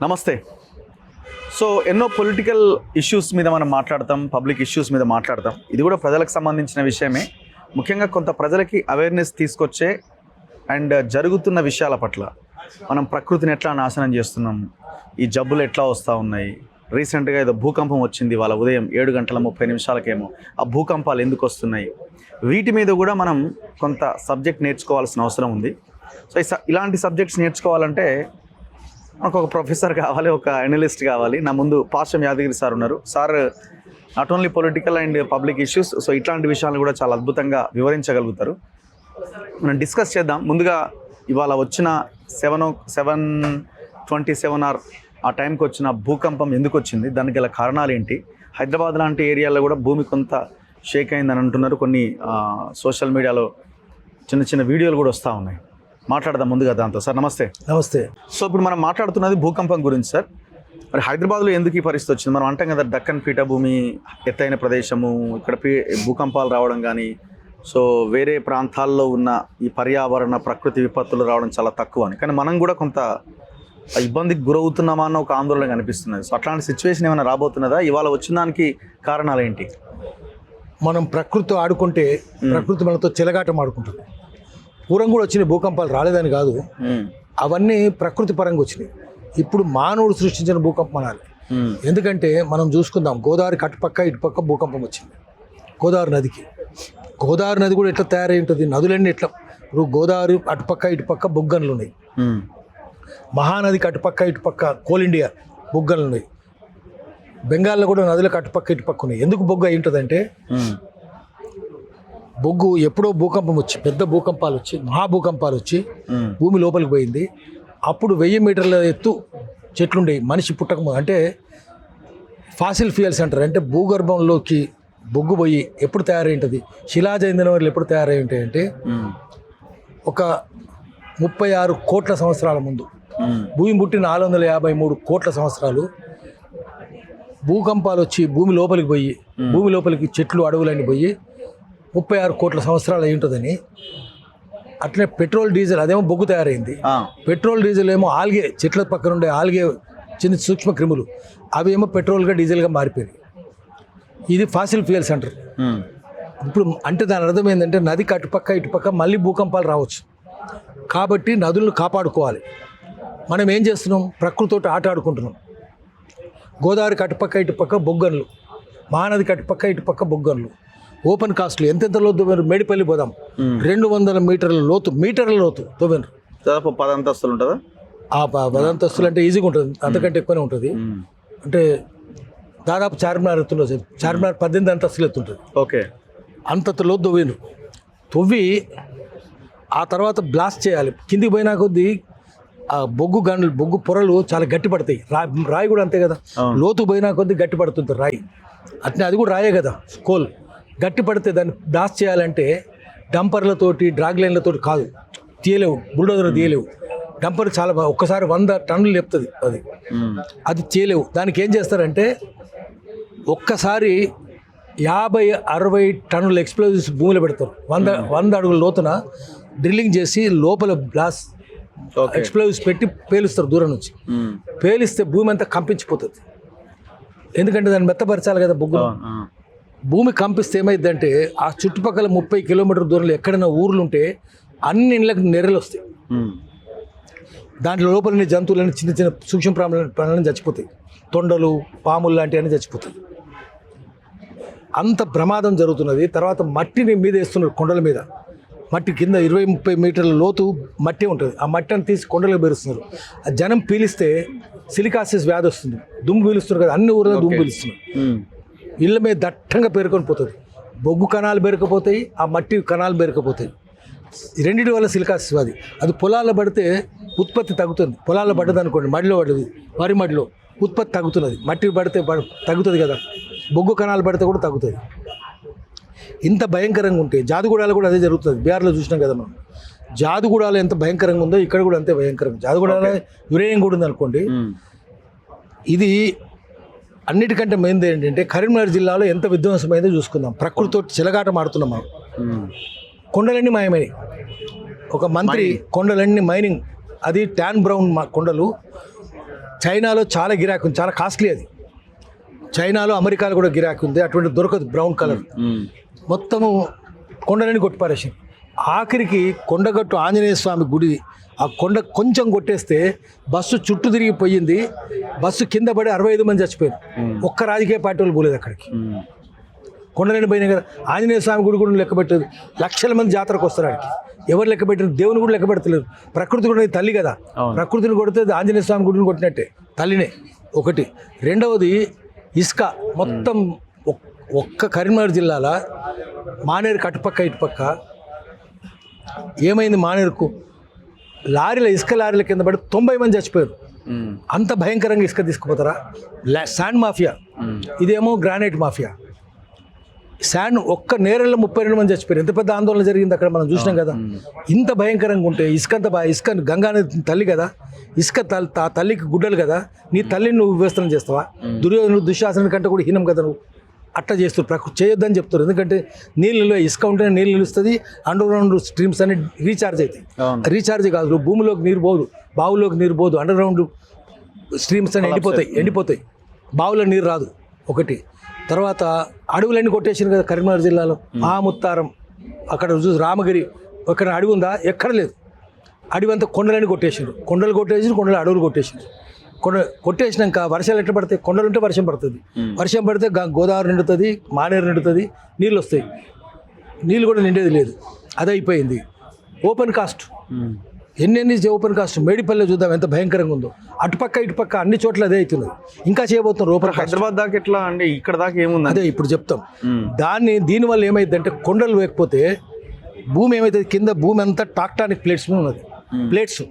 నమస్తే. సో ఎన్నో political issues మీద మనం మాట్లాడతాం, పబ్లిక్ ఇష్యూస్ మీద మాట్లాడతాం. ఇది కూడా ప్రజలకు సంబంధించిన విషయమే. ముఖ్యంగా కొంత ప్రజలకి అవేర్నెస్ తీసుకొచ్చే అండ్ జరుగుతున్న విషయాల పట్ల మనం ప్రకృతిని ఎట్లా నాశనం చేస్తున్నాం, ఈ జబ్బులు ఎట్లా వస్తూ ఉన్నాయి. రీసెంట్గా ఏదో భూకంపం వచ్చింది వాళ్ళ ఉదయం 7:30 ఆ భూకంపాలు ఎందుకు వస్తున్నాయి, వీటి మీద కూడా మనం కొంత సబ్జెక్ట్ నేర్చుకోవాల్సిన అవసరం ఉంది. సో ఇలాంటి సబ్జెక్ట్స్ నేర్చుకోవాలంటే మనకు ఒక ప్రొఫెసర్ కావాలి, ఒక అనలిస్ట్ కావాలి. నా ముందు పార్శ్వం యాదగిరి సార్ ఉన్నారు. Sir not only political and public issues, so ఇట్లాంటి విషయాలను కూడా చాలా అద్భుతంగా వివరించగలుగుతారు. మనం డిస్కస్ చేద్దాం. ముందుగా ఇవాళ వచ్చిన 7:27 ఆ టైంకి వచ్చిన భూకంపం ఎందుకు వచ్చింది, దానికి గల కారణాలు ఏంటి, హైదరాబాద్ లాంటి ఏరియాలో కూడా భూమి కొంత షేక్ అయిందని అంటున్నారు. కొన్ని సోషల్ మీడియాలో చిన్న చిన్న వీడియోలు కూడా వస్తూ ఉన్నాయి. మాట్లాడదాం ముందుగా దాంతో. సార్ నమస్తే. నమస్తే. సో ఇప్పుడు మనం మాట్లాడుతున్నది భూకంపం గురించి. సార్ మరి హైదరాబాద్లో ఎందుకు ఈ పరిస్థితి వచ్చింది? మనం అంటాం కదా, దక్కన్ పీఠభూమి ఎత్తైన ప్రదేశము, ఇక్కడ భూకంపాలు రావడం కానీ, సో వేరే ప్రాంతాల్లో ఉన్న ఈ పర్యావరణ ప్రకృతి విపత్తులు రావడం చాలా తక్కువ అని. కానీ మనం కూడా కొంత ఇబ్బందికి గురవుతున్నామా అన్న ఒక ఆందోళన కనిపిస్తున్నది. సో అట్లాంటి సిచ్యువేషన్ ఏమైనా రాబోతున్నదా? ఇవాళ వచ్చిన దానికి కారణాలు ఏంటి? మనం ప్రకృతి ఆడుకుంటే ప్రకృతి మనతో చెలగాటం ఆడుకుంటుంది. పూర్వం కూడా వచ్చినాయి భూకంపాలు, రాలేదని కాదు, అవన్నీ ప్రకృతి పరంగా వచ్చినాయి. ఇప్పుడు మానవుడు సృష్టించిన భూకంపం అనాలి. ఎందుకంటే మనం చూసుకుందాం, గోదావరి అటుపక్క ఇటుపక్క భూకంపం వచ్చింది. గోదావరి నది కూడా ఎట్లా తయారై ఉంటుంది, నదులన్నీ ఎట్లా. ఇప్పుడు గోదావరి అటుపక్క ఇటుపక్క బొగ్గన్లు ఉన్నాయి. మహానదికి అటుపక్క ఇటుపక్క కోల్ ఇండియా బొగ్గలు ఉన్నాయి. బెంగాల్లో కూడా నదులకు అటుపక్క ఇటుపక్క ఉన్నాయి. ఎందుకు బొగ్గ అయి ఉంటుందంటే, బొగ్గు ఎప్పుడో భూకంపం వచ్చి, పెద్ద భూకంపాలు వచ్చి, మహాభూకంపాలు వచ్చి భూమి లోపలికి పోయింది. అప్పుడు 1000 మీటర్ల ఎత్తు చెట్లుండేవి మనిషి పుట్టక. అంటే ఫాసిల్ ఫ్యూయల్స్ అంటారు. అంటే భూగర్భంలోకి బొగ్గు పోయి ఎప్పుడు తయారై ఉంటుంది, శిలాజ ఇంధనాలు ఎప్పుడు తయారై ఉంటాయంటే ఒక 36 కోట్ల సంవత్సరాల ముందు. భూమి పుట్టిన 453 కోట్ల సంవత్సరాలు భూకంపాలు వచ్చి భూమి లోపలికి పోయి, భూమి లోపలికి చెట్లు అడవులన్నీ పోయి 36 కోట్ల సంవత్సరాలు అయి ఉంటుందని. అట్లనే పెట్రోల్ డీజిల్ అదేమో బొగ్గు తయారైంది. పెట్రోల్ డీజిల్ ఏమో ఆల్గే, చెట్ల పక్కన ఉండే ఆల్గే చిన్న సూక్ష్మ క్రిములు, అవి ఏమో పెట్రోల్గా డీజిల్గా మారిపోయినాయి. ఇది ఫాసిల్ ఫ్యూయల్స్ అంటారు. ఇప్పుడు అంటే దాని అర్థం ఏంటంటే, నదికి అటుపక్క ఇటుపక్క మళ్ళీ భూకంపాలు రావచ్చు. కాబట్టి నదులను కాపాడుకోవాలి. మనం ఏం చేస్తున్నాం, ప్రకృతితో ఆట ఆడుకుంటున్నాం. గోదావరికి అటుపక్క ఇటుపక్క బొగ్గన్లు, మహానదికి అటుపక్క ఇటుపక్క బొగ్గన్లు, ఓపెన్ కాస్ట్లు. ఎంతెంత లోతు మేడిపల్లి పోదాం, 200 మీటర్ల లోతు తవ్వినారు. దాదాపు 10 అంతస్తులు ఉంటుందా? 10 అంతస్తులు అంటే ఈజీగా ఉంటుంది, అంతకంటే ఎక్కువనే ఉంటుంది. అంటే దాదాపు చార్మినార్ ఎత్తులో, చార్మినార్ 18 అంతస్తులు ఎత్తుంటుంది. ఓకే, అంత లోతు తవ్వి ఆ తర్వాత బ్లాస్ట్ చేయాలి. కిందికి పోయినా కొద్దీ ఆ బొగ్గు పొరలు చాలా గట్టి పడతాయి. రాయి కూడా అంతే కదా, లోతు పోయినా కొద్దీ గట్టి పడుతుంది రాయి. అట్నే అది కూడా రాయే కదా, కోల్ గట్టి పడితే దాన్ని బ్లాస్ట్ చేయాలంటే డంపర్లతోటి, డ్రాగ్ లైన్లతోటి కాదు, తీయలేవు, బుల్డోజర్ తీయలేవు. డంపర్ చాలా ఒక్కసారి 100 టన్నులు లేపుతుంది. అది చేయలేవు. దానికి ఏం చేస్తారంటే, ఒక్కసారి 50-60 టన్నుల ఎక్స్ప్లోజివ్స్ భూమిలో పెడతారు. 100 అడుగుల లోతున డ్రిల్లింగ్ చేసి లోపల బ్లాస్ట్ ఎక్స్ప్లోజివ్స్ పెట్టి పేలుస్తారు దూరం నుంచి. పేలిస్తే భూమి అంతా కంపించిపోతుంది. ఎందుకంటే దాన్ని మెత్తపరచాలి కదా బొగ్గు. భూమి కంపిస్తే ఏమైందంటే, ఆ చుట్టుపక్కల 30 కిలోమీటర్ల దూరంలో ఎక్కడైనా ఊర్లు ఉంటే అన్ని ఇళ్ళకి నెర్రలు వస్తాయి. దాంట్లో లోపల జంతువులని, చిన్న చిన్న సూక్ష్మ ప్రాణులను చచ్చిపోతాయి. తొండలు, పాములు లాంటివన్నీ చచ్చిపోతాయి. అంత ప్రమాదం జరుగుతున్నది. తర్వాత మట్టిని మీద వేస్తున్నారు, కొండల మీద. మట్టి కింద 20-30 మీటర్ల లోతు మట్టి ఉంటుంది. ఆ మట్టిని తీసి కొండలకు పేరుస్తున్నారు. ఆ జనం పీలిస్తే సిలికాసిస్ వ్యాధి వస్తుంది. దుమ్ము పీలుస్తున్నారు కదా, అన్ని ఊర్లో దుమ్ము పీలుస్తున్నారు. ఇళ్ళ మీద దట్టంగా పేరుకొని పోతుంది. బొగ్గు కణాలు పేరుకపోతాయి, ఆ మట్టి కణాలు పేరుకపోతాయి. రెండింటి వల్ల సిలికాసిస్ వ్యాధి. అది పొలాల్లో పడితే ఉత్పత్తి తగ్గుతుంది. పొలాల్లో పడ్డది అనుకోండి, మడిలో పడ్డది, వరి మడిలో ఉత్పత్తి తగ్గుతున్నది. మట్టి పడితే తగ్గుతుంది కదా, బొగ్గు కణాలు పడితే కూడా తగ్గుతుంది. ఇంత భయంకరంగా ఉంటే జాదుగూడాలు కూడా అదే జరుగుతుంది. బీహార్లో చూసినాం కదా మనం. జాదుగూడాలు ఎంత భయంకరంగా ఉందో ఇక్కడ కూడా అంతే భయంకరంగా. జాదుగూడాలో యురేనియం కూడా ఉంది అనుకోండి. ఇది అన్నిటికంటే మెయిన్ ఏంటంటే, కరీంనగర్ జిల్లాలో ఎంత విధ్వంసమైందో చూసుకుందాం. ప్రకృతితో చిలగాటం ఆడుతున్నాం మనం. కొండలన్నీ మాయమైనవి. ఒక మంత్రి కొండలన్నీ మైనింగ్, అది ట్యాన్ బ్రౌన్ కొండలు చైనాలో చాలా గిరాకీ ఉంది, చాలా కాస్ట్లీ అది. చైనాలో అమెరికాలో కూడా గిరాకీ ఉంది, అటువంటి దొరకదు బ్రౌన్ కలర్. మొత్తము కొండలని కొట్టిపారేసారు. ఆఖరికి కొండగట్టు ఆంజనేయ స్వామి గుడి, ఆ కొండ కొంచెం కొట్టేస్తే బస్సు చుట్టూ తిరిగిపోయింది. బస్సు కింద పడి 65 మంది చచ్చిపోయారు. ఒక్క రాజకీయ పార్టీ వాళ్ళు పోలేదు అక్కడికి. కొండలని పోయినాయి కదా. ఆంజనేయ స్వామి గుడి కూడా లెక్క పెట్టలేదు. లక్షల మంది జాతరకు వస్తారు ఆడికి. ఎవరు లెక్క పెట్టారు? దేవుని కూడా లెక్క పెడతలేరు. ప్రకృతి కూడా తల్లి కదా, ప్రకృతిని కొడితే ఆంజనేయ స్వామి గుడిని కొట్టినట్టే, తల్లినే. ఒకటి. రెండవది ఇసుక మొత్తం ఒక్క కరీంనగర్ జిల్లాలో మానేరు అటుపక్క ఇటుపక్క ఏమైంది? మానేరుకు లారీల ఇసుక లారీల కింద పడి 90 మంది చచ్చిపోయారు. అంత భయంకరంగా ఇసుక తీసుకుపోతారా? శాండ్ మాఫియా, ఇదేమో గ్రానైట్ మాఫియా. శాండ్ ఒక్క నేరల్లో 32 మంది చచ్చిపోయారు. ఎంత పెద్ద ఆందోళన జరిగింది అక్కడ, మనం చూసినాం కదా. ఇంత భయంకరంగా ఉంటే ఇసుక గంగా నది తల్లి కదా, ఇసుక తల్లికి గుడ్డలు కదా. నీ తల్లిని నువ్వు వివేచన చేస్తావా? దుర్యోధను దుశ్శాసన కంటే కూడా హీనం కదా నువ్వు. అట్లా చేస్తారు, ప్రకృతి చేయొద్దని చెప్తారు. ఎందుకంటే నీళ్ళు ఇసుక ఉంటేనే నీళ్ళు నిలుస్తుంది. అండర్ గ్రౌండ్ స్ట్రీమ్స్ అన్ని రీఛార్జ్ అవుతాయి. రీఛార్జ్ కాదు, భూమిలోకి నీరు పోదు, బావులోకి నీరు పోదు. అండర్ గ్రౌండ్ స్ట్రీమ్స్ అని ఎండిపోతాయి. బావులో నీరు రాదు. ఒకటి. తర్వాత అడవులన్నీ కొట్టేసారు కదా కరీంనగర్ జిల్లాలో. ముత్తారం అక్కడ చూసి రామగిరి, అక్కడ అడవి ఉందా? ఎక్కడ లేదు. అడవి అంతా కొండలన్నీ కొట్టేసారు. కొండలు అడవులు కొట్టేసారు. కొట్టేసినాక వర్షాలు ఎట్లా పడతాయి? కొండలు ఉంటే వర్షం పడుతుంది. వర్షం పడితే గోదావరి నిండుతుంది, మానేరు నిండుతుంది, నీళ్ళు వస్తాయి. నీళ్ళు కూడా నిండేది లేదు. అది అయిపోయింది. ఓపెన్ కాస్ట్ ఎన్ని ఓపెన్ కాస్ట్. మేడిపల్లి చూద్దాం ఎంత భయంకరంగా ఉందో. అటుపక్క ఇటుపక్క అన్ని చోట్ల అదే అవుతున్నది. ఇంకా చేయబోతున్నారు ఓపెన్. హైదరాబాద్ దాకా ఎట్లా అంటే ఇక్కడ దాకా ఏముంది? అదే ఇప్పుడు చెప్తాం. దీనివల్ల ఏమైందంటే కొండలు వేయకపోతే భూమి ఏమవుతుంది? కింద భూమి అంతా టాక్టానిక్ ప్లేట్స్ ఉన్నది. ప్లేట్స్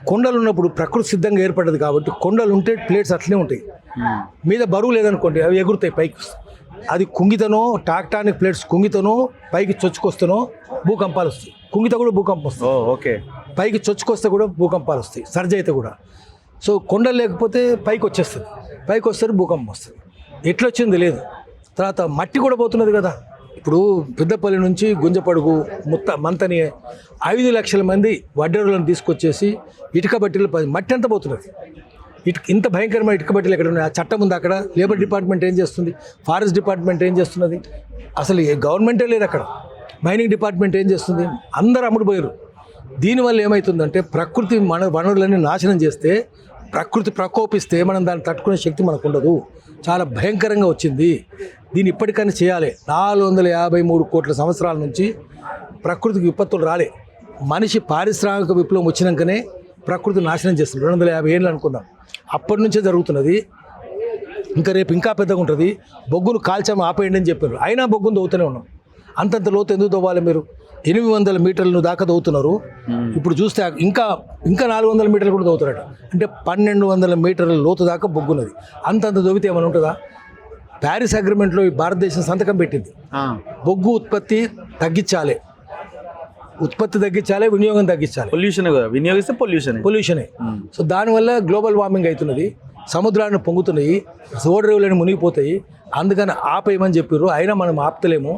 కొండలు ఉన్నప్పుడు ప్రకృతి సిద్ధంగా ఏర్పడ్డది కాబట్టి కొండలు ఉంటే ప్లేట్స్ అట్లనే ఉంటాయి. మీద బరువు లేదనుకోండి అవి ఎగురుతాయి పైకి. అది కుంగితనో టాక్టానిక్ ప్లేట్స్ కుంగితనో పైకి చొచ్చుకొస్తేనో భూకంపాలు వస్తాయి. కుంగిత కూడా భూకంపం వస్తుంది. ఓకే. పైకి చొచ్చుకొస్తే కూడా భూకంపాలు వస్తాయి. సర్జ్ అయితే కూడా. సో కొండలు లేకపోతే పైకి వచ్చేస్తుంది. పైకి వస్తే భూకంపం వస్తుంది. ఎట్లా వచ్చింది లేదు. తర్వాత మట్టి కూడా పోతున్నది కదా. ఇప్పుడు పెద్దపల్లి నుంచి గుంజపడుగు మంతని 5 లక్షల మంది వడ్డేరులను తీసుకొచ్చేసి ఇటుక బట్టీలు మట్టి అంతా పోతున్నది. ఇంత భయంకరమైన ఇటుక బట్టీలు ఎక్కడ ఉన్నాయి? ఆ చట్టం ఉంది అక్కడ. లేబర్ డిపార్ట్మెంట్ ఏం చేస్తుంది? ఫారెస్ట్ డిపార్ట్మెంట్ ఏం చేస్తున్నది? అసలు గవర్నమెంటే లేదు అక్కడ. మైనింగ్ డిపార్ట్మెంట్ ఏం చేస్తుంది? అందరూ అమ్ముడుపోయారు. దీనివల్ల ఏమవుతుందంటే ప్రకృతి వనరులన్నీ నాశనం చేస్తే, ప్రకృతి ప్రకోపిస్తే మనం దాన్ని తట్టుకునే శక్తి మనకు ఉండదు. చాలా భయంకరంగా వచ్చింది. దీన్ని ఇప్పటికైనా చేయాలి. 453 కోట్ల సంవత్సరాల నుంచి ప్రకృతికి విపత్తులు రాలే. మనిషి పారిశ్రామిక విప్లవం వచ్చినాకనే ప్రకృతి నాశనం చేస్తుంది. 250 ఏళ్ళు అనుకుందాం. అప్పటి నుంచే జరుగుతున్నది. ఇంకా రేపు ఇంకా పెద్దగా ఉంటుంది. బొగ్గును కాల్చాము ఆపేయండి అని చెప్పారు. అయినా బొగ్గును దవ్వుతూనే ఉన్నాం. అంతంత లోతు ఎందుకు దవ్వాలి? మీరు 800 మీటర్లు దాకా దవ్వుతున్నారు. ఇప్పుడు చూస్తే ఇంకా 400 మీటర్లు కూడా దవ్వుతారట. అంటే 1200 మీటర్ల లోతు దాకా బొగ్గున్నది. అంతంత దవ్వితే ఏమైనా ఉంటుందా? ప్యారిస్ అగ్రిమెంట్లో భారతదేశం సంతకం పెట్టింది. బొగ్గు ఉత్పత్తి తగ్గించాలి, వినియోగం తగ్గించాలి. పొల్యూషన్ వినియోగిస్తే పొల్యూషనే. సో దానివల్ల గ్లోబల్ వార్మింగ్ అవుతున్నది. సముద్రాన్ని పొంగుతున్నాయి, ఓడరేవులని మునిగిపోతాయి. అందుకని ఆపేయమని చెప్పారు. అయినా మనం ఆపుతలేము.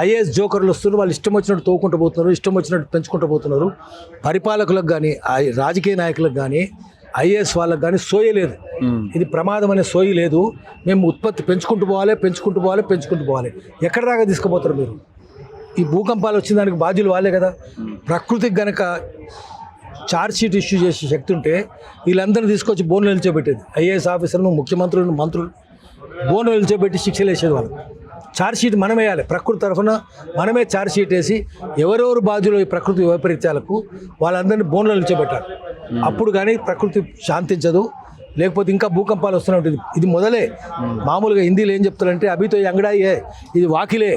ఐఏఎస్ జోకర్లు వస్తున్నారు. వాళ్ళు ఇష్టం వచ్చినట్టు తోకుంటూ పోతున్నారు, ఇష్టం వచ్చినట్టు పెంచుకుంటూ పోతున్నారు. పరిపాలకులకు కానీ రాజకీయ నాయకులకు కానీ ఐఏఎస్ వాళ్ళకి కానీ సోయి లేదు. ఇది ప్రమాదం అనే సోయి లేదు. మేము ఉత్పత్తి పెంచుకుంటూ పోవాలి. ఎక్కడ దాకా తీసుకుపోతారు మీరు? ఈ భూకంపాలు వచ్చిన దానికి బాధ్యులు వాళ్ళే కదా. ప్రకృతికి గనక ఛార్జ్ షీట్ ఇష్యూ చేసే శక్తి ఉంటే వీళ్ళందరినీ తీసుకొచ్చి బోన్లు నిల్చోబెట్టేది. ఐఏఎస్ ఆఫీసర్లు, ముఖ్యమంత్రులు, మంత్రులు బోన్లు నిల్చోబెట్టి శిక్షలు వేసేది వాళ్ళు. ఛార్జ్ షీట్ మనం వేయాలి. ప్రకృతి తరఫున మనమే ఛార్జ్ షీట్ వేసి ఎవరెవరు బాధ్యులు ఈ ప్రకృతి వైపరీత్యాలకు వాళ్ళందరినీ బోన్లో నిల్చోబెట్టాలి. అప్పుడు కానీ ప్రకృతి శాంతించదు. లేకపోతే ఇంకా భూకంపాలు వస్తూనే ఉంటుంది. ఇది మొదలే. మామూలుగా హిందీలో ఏం చెప్తారంటే అభితో అంగడాయి హే, ఇది వాకిలే,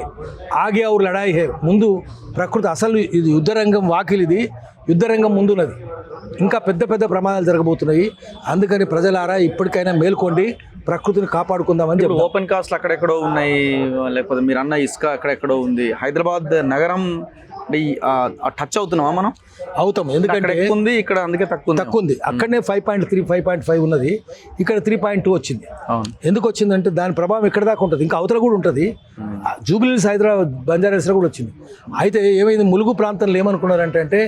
ఆగే ఔర్ లడాయి హే. ముందు ప్రకృతి అసలు ఇది యుద్ధరంగం, వాకిలి ఇది యుద్ధరంగం ముందున్నది. ఇంకా పెద్ద పెద్ద ప్రమాదాలు జరగబోతున్నాయి. అందుకని ప్రజలారా ఇప్పటికైనా మేల్కోండి, ప్రకృతిని కాపాడుకుందామని చెప్పి. ఓపెన్ కాస్ట్లు అక్కడెక్కడో ఉన్నాయి, లేకపోతే మీరు అన్న ఇసుక అక్కడెక్కడో ఉంది. హైదరాబాద్ నగరం టచ్ అవుతున్నామా మనం? అవుతాం. ఎందుకంటే ఉంది ఇక్కడ, అందుకే తక్కువ ఉంది. అక్కడనే 5.3, 5.5 ఉన్నది. ఇక్కడ 3.2 వచ్చింది. ఎందుకు వచ్చిందంటే దాని ప్రభావం ఎక్కడ దాకా ఉంటుంది, ఇంకా అవతల కూడా ఉంటుంది. జూబ్లీహిల్స్, హైదరాబాద్, బంజారాహిల్స్లో కూడా వచ్చింది. అయితే ఏమైంది, ములుగు ప్రాంతంలో ఏమనుకున్నారంటే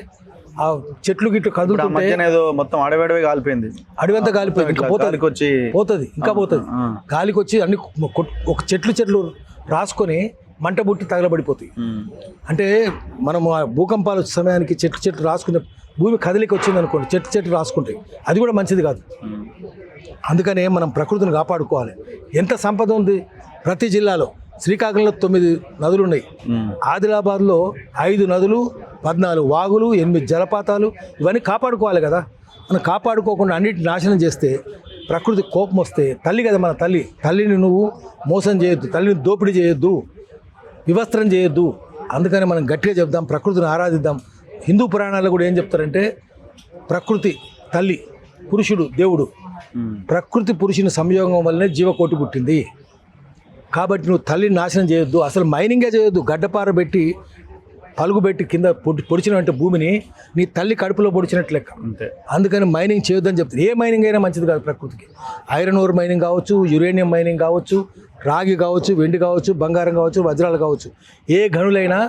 ఆ చెట్లు గిట్లు ఇప్పుడు ఆ కదులుతుంటే మధ్యన ఏదో మొత్తం అడవడవే కాలిపోయింది. అడవంతా కాలిపోయింది, ఇంకా పోతుంది వచ్చి పోతుంది ఇంకా పోతుంది. గాలికి వచ్చి అన్ని ఒక చెట్లు రాసుకొని మంట బుట్టి తగలబడిపోతాయి. అంటే మనము ఆ భూకంపాలు వచ్చే సమయానికి చెట్లు రాసుకునే భూమి కదిలికి వచ్చింది అనుకోండి, చెట్లు రాసుకుంటాయి, అది కూడా మంచిది కాదు. అందుకనే మనం ప్రకృతిని కాపాడుకోవాలి. ఎంత సంపద ఉంది ప్రతి జిల్లాలో. శ్రీకాకుళంలో 9 నదులు ఉన్నాయి, ఆదిలాబాద్లో 5 నదులు, 14 వాగులు, 8 జలపాతాలు, ఇవన్నీ కాపాడుకోవాలి కదా. మనం కాపాడుకోకుండా అన్నిటిని నాశనం చేస్తే ప్రకృతి కోపం వస్తే, తల్లి కదా మన తల్లిని నువ్వు మోసం చేయొద్దు, తల్లిని దోపిడీ చేయొద్దు, వివస్త్రం చేయొద్దు. అందుకని మనం గట్టిగా చెప్దాం, ప్రకృతిని ఆరాధిద్దాం. హిందూ పురాణాల్లో కూడా ఏం చెప్తారంటే ప్రకృతి తల్లి, పురుషుడు దేవుడు. ప్రకృతి పురుషుని సంయోగం వల్లనే జీవకోటి పుట్టింది. కాబట్టి నువ్వు తల్లిని నాశనం చేయొద్దు, అసలు మైనింగే చేయొద్దు. గడ్డపార పెట్టి పలుగు పెట్టి కింద పొడిచినట్టు భూమిని నీ తల్లి కడుపులో పొడిచినట్టు లెక్క. అందుకని మైనింగ్ చేయొద్దని చెప్తారు. ఏ మైనింగ్ అయినా మంచిది కాదు ప్రకృతికి. ఐరన్ ఓర్ మైనింగ్ కావచ్చు, యురేనియం మైనింగ్ కావచ్చు, రాగి కావచ్చు, వెండి కావచ్చు, బంగారం కావచ్చు, వజ్రాలు కావచ్చు, ఏ గనులైనా